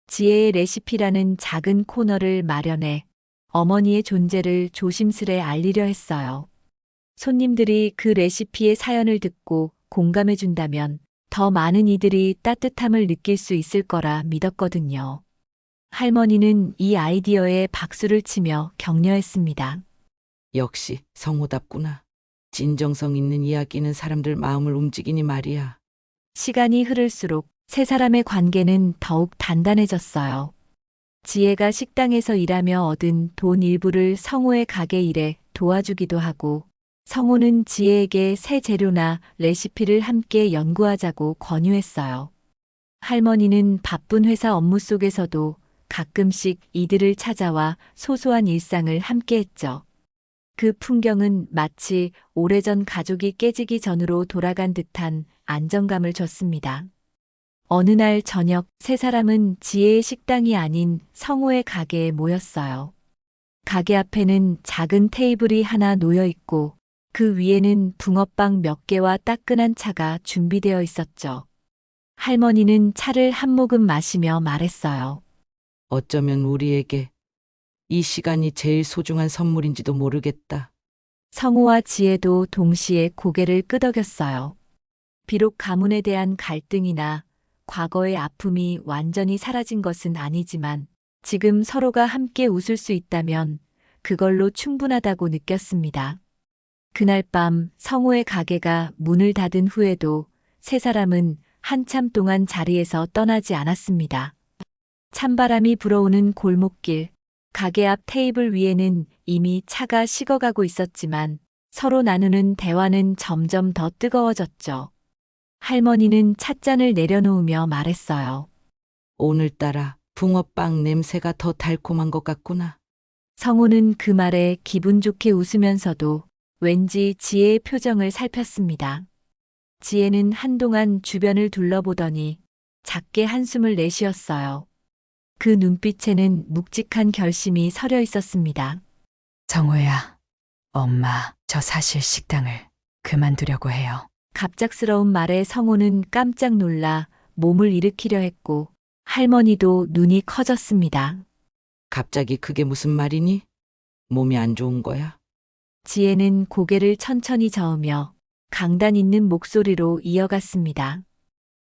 지혜의 레시피라는 작은 코너를 마련해 어머니의 존재를 조심스레 알리려 했어요. 손님들이 그 레시피의 사연을 듣고 공감해 준다면 더 많은 이들이 따뜻함을 느낄 수 있을 거라 믿었거든요. 할머니는 이 아이디어에 박수를 치며 격려했습니다. 역시 성호답구나. 진정성 있는 이야기는 사람들 마음을 움직이니 말이야. 시간이 흐를수록 세 사람의 관계는 더욱 단단해졌어요. 지혜가 식당에서 일하며 얻은 돈 일부를 성호의 가게 일에 도와주기도 하고, 성호는 지혜에게 새 재료나 레시피를 함께 연구하자고 권유했어요. 할머니는 바쁜 회사 업무 속에서도 가끔씩 이들을 찾아와 소소한 일상을 함께 했죠. 그 풍경은 마치 오래전 가족이 깨지기 전으로 돌아간 듯한 안정감을 줬습니다. 어느 날 저녁 세 사람은 지혜의 식당이 아닌 성호의 가게에 모였어요. 가게 앞에는 작은 테이블이 하나 놓여 있고 그 위에는 붕어빵 몇 개와 따끈한 차가 준비되어 있었죠. 할머니는 차를 한 모금 마시며 말했어요. 어쩌면 우리에게 이 시간이 제일 소중한 선물인지도 모르겠다. 성호와 지혜도 동시에 고개를 끄덕였어요. 비록 가문에 대한 갈등이나 과거의 아픔이 완전히 사라진 것은 아니지만 지금 서로가 함께 웃을 수 있다면 그걸로 충분하다고 느꼈습니다. 그날 밤 성호의 가게가 문을 닫은 후에도 세 사람은 한참 동안 자리에서 떠나지 않았습니다. 찬바람이 불어오는 골목길, 가게 앞 테이블 위에는 이미 차가 식어가고 있었지만 서로 나누는 대화는 점점 더 뜨거워졌죠. 할머니는 찻잔을 내려놓으며 말했어요. 오늘따라 붕어빵 냄새가 더 달콤한 것 같구나. 성호는 그 말에 기분 좋게 웃으면서도 왠지 지혜의 표정을 살폈습니다. 지혜는 한동안 주변을 둘러보더니 작게 한숨을 내쉬었어요. 그 눈빛에는 묵직한 결심이 서려 있었습니다. 성호야, 엄마, 저 사실 식당을 그만두려고 해요. 갑작스러운 말에 성호는 깜짝 놀라 몸을 일으키려 했고 할머니도 눈이 커졌습니다. 갑자기 그게 무슨 말이니? 몸이 안 좋은 거야? 지혜는 고개를 천천히 저으며 강단 있는 목소리로 이어갔습니다.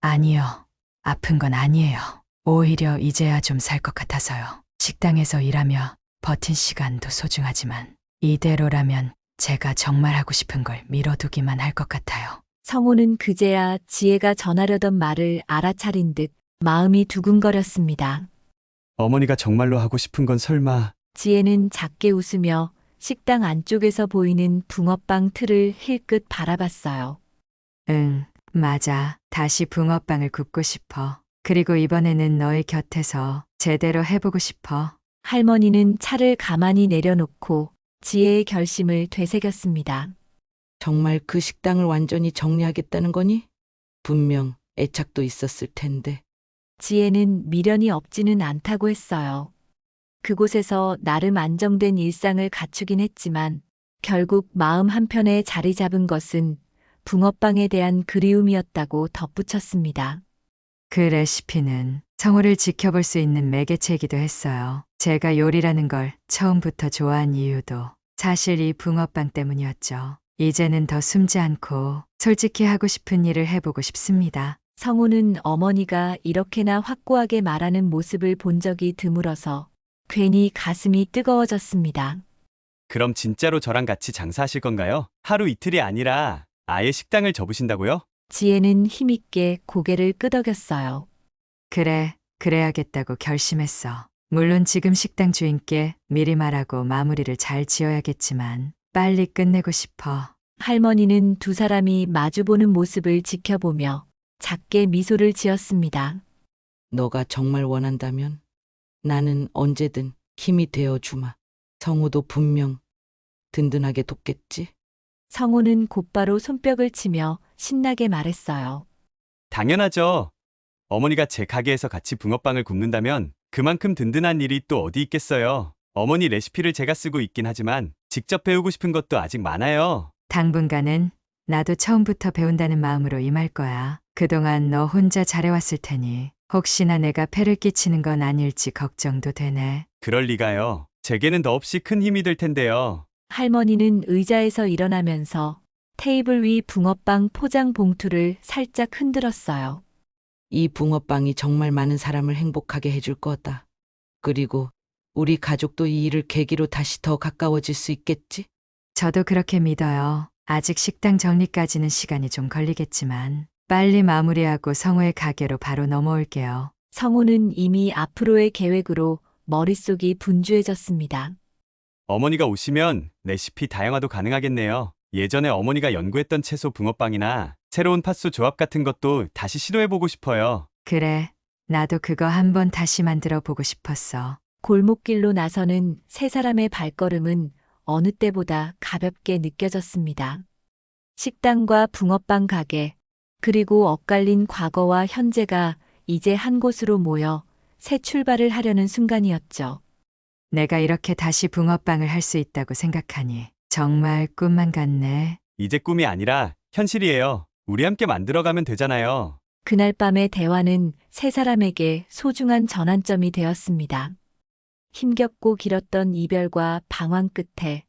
아니요, 아픈 건 아니에요. 오히려 이제야 좀 살 것 같아서요. 식당에서 일하며 버틴 시간도 소중하지만 이대로라면 제가 정말 하고 싶은 걸 미뤄두기만 할 것 같아요. 성호는 그제야 지혜가 전하려던 말을 알아차린 듯 마음이 두근거렸습니다. 어머니가 정말로 하고 싶은 건 설마 지혜는 작게 웃으며 식당 안쪽에서 보이는 붕어빵 틀을 힐끗 바라봤어요. 응, 맞아. 다시 붕어빵을 굽고 싶어. 그리고 이번에는 너의 곁에서 제대로 해보고 싶어. 할머니는 차를 가만히 내려놓고 지혜의 결심을 되새겼습니다. 정말 그 식당을 완전히 정리하겠다는 거니? 분명 애착도 있었을 텐데. 지혜는 미련이 없지는 않다고 했어요. 그곳에서 나름 안정된 일상을 갖추긴 했지만 결국 마음 한편에 자리 잡은 것은 붕어빵에 대한 그리움이었다고 덧붙였습니다. 그 레시피는 성호를 지켜볼 수 있는 매개체이기도 했어요. 제가 요리라는 걸 처음부터 좋아한 이유도 사실 이 붕어빵 때문이었죠. 이제는 더 숨지 않고 솔직히 하고 싶은 일을 해보고 싶습니다. 성우는 어머니가 이렇게나 확고하게 말하는 모습을 본 적이 드물어서 괜히 가슴이 뜨거워졌습니다. 그럼 진짜로 저랑 같이 장사하실 건가요? 하루 이틀이 아니라 아예 식당을 접으신다고요? 지혜는 힘있게 고개를 끄덕였어요. 그래, 그래야겠다고 결심했어. 물론 지금 식당 주인께 미리 말하고 마무리를 잘 지어야겠지만 빨리 끝내고 싶어. 할머니는 두 사람이 마주보는 모습을 지켜보며 작게 미소를 지었습니다. 너가 정말 원한다면 나는 언제든 힘이 되어 주마. 성우도 분명 든든하게 돕겠지? 성우는 곧바로 손뼉을 치며 신나게 말했어요. 당연하죠. 어머니가 제 가게에서 같이 붕어빵을 굽는다면 그만큼 든든한 일이 또 어디 있겠어요. 어머니 레시피를 제가 쓰고 있긴 하지만 직접 배우고 싶은 것도 아직 많아요. 당분간은 나도 처음부터 배운다는 마음으로 임할 거야. 그동안 너 혼자 잘해왔을 테니 혹시나 내가 폐를 끼치는 건 아닐지 걱정도 되네. 그럴 리가요. 제게는 더없이 큰 힘이 될 텐데요. 할머니는 의자에서 일어나면서 테이블 위 붕어빵 포장 봉투를 살짝 흔들었어요. 이 붕어빵이 정말 많은 사람을 행복하게 해줄 거다. 그리고 우리 가족도 이 일을 계기로 다시 더 가까워질 수 있겠지? 저도 그렇게 믿어요. 아직 식당 정리까지는 시간이 좀 걸리겠지만 빨리 마무리하고 성우의 가게로 바로 넘어올게요. 성우는 이미 앞으로의 계획으로 머릿속이 분주해졌습니다. 어머니가 오시면 레시피 다양화도 가능하겠네요. 예전에 어머니가 연구했던 채소 붕어빵이나 새로운 팥소 조합 같은 것도 다시 시도해보고 싶어요. 그래, 나도 그거 한번 다시 만들어 보고 싶었어. 골목길로 나서는 세 사람의 발걸음은 어느 때보다 가볍게 느껴졌습니다. 식당과 붕어빵 가게, 그리고 엇갈린 과거와 현재가 이제 한 곳으로 모여 새 출발을 하려는 순간이었죠. 내가 이렇게 다시 붕어빵을 할 수 있다고 생각하니 정말 꿈만 같네. 이제 꿈이 아니라 현실이에요. 우리 함께 만들어가면 되잖아요. 그날 밤의 대화는 세 사람에게 소중한 전환점이 되었습니다. 힘겹고 길었던 이별과 방황 끝에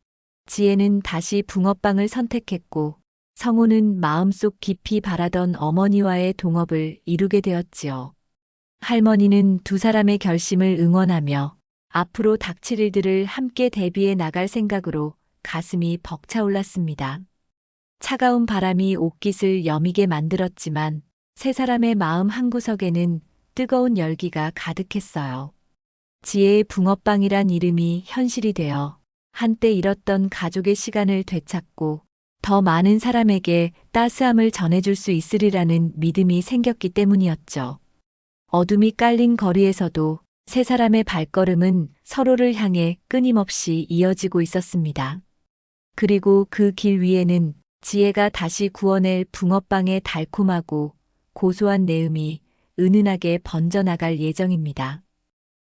지혜는 다시 붕어빵을 선택했고 성우는 마음속 깊이 바라던 어머니와의 동업을 이루게 되었지요. 할머니는 두 사람의 결심을 응원하며 앞으로 닥칠 일들을 함께 대비해 나갈 생각으로 가슴이 벅차올랐습니다. 차가운 바람이 옷깃을 여미게 만들었지만 세 사람의 마음 한구석에는 뜨거운 열기가 가득했어요. 지혜의 붕어빵이란 이름이 현실이 되어 한때 잃었던 가족의 시간을 되찾고 더 많은 사람에게 따스함을 전해줄 수 있으리라는 믿음이 생겼기 때문이었죠. 어둠이 깔린 거리에서도 세 사람의 발걸음은 서로를 향해 끊임없이 이어지고 있었습니다. 그리고 그 길 위에는 지혜가 다시 구워낼 붕어빵의 달콤하고 고소한 내음이 은은하게 번져나갈 예정입니다.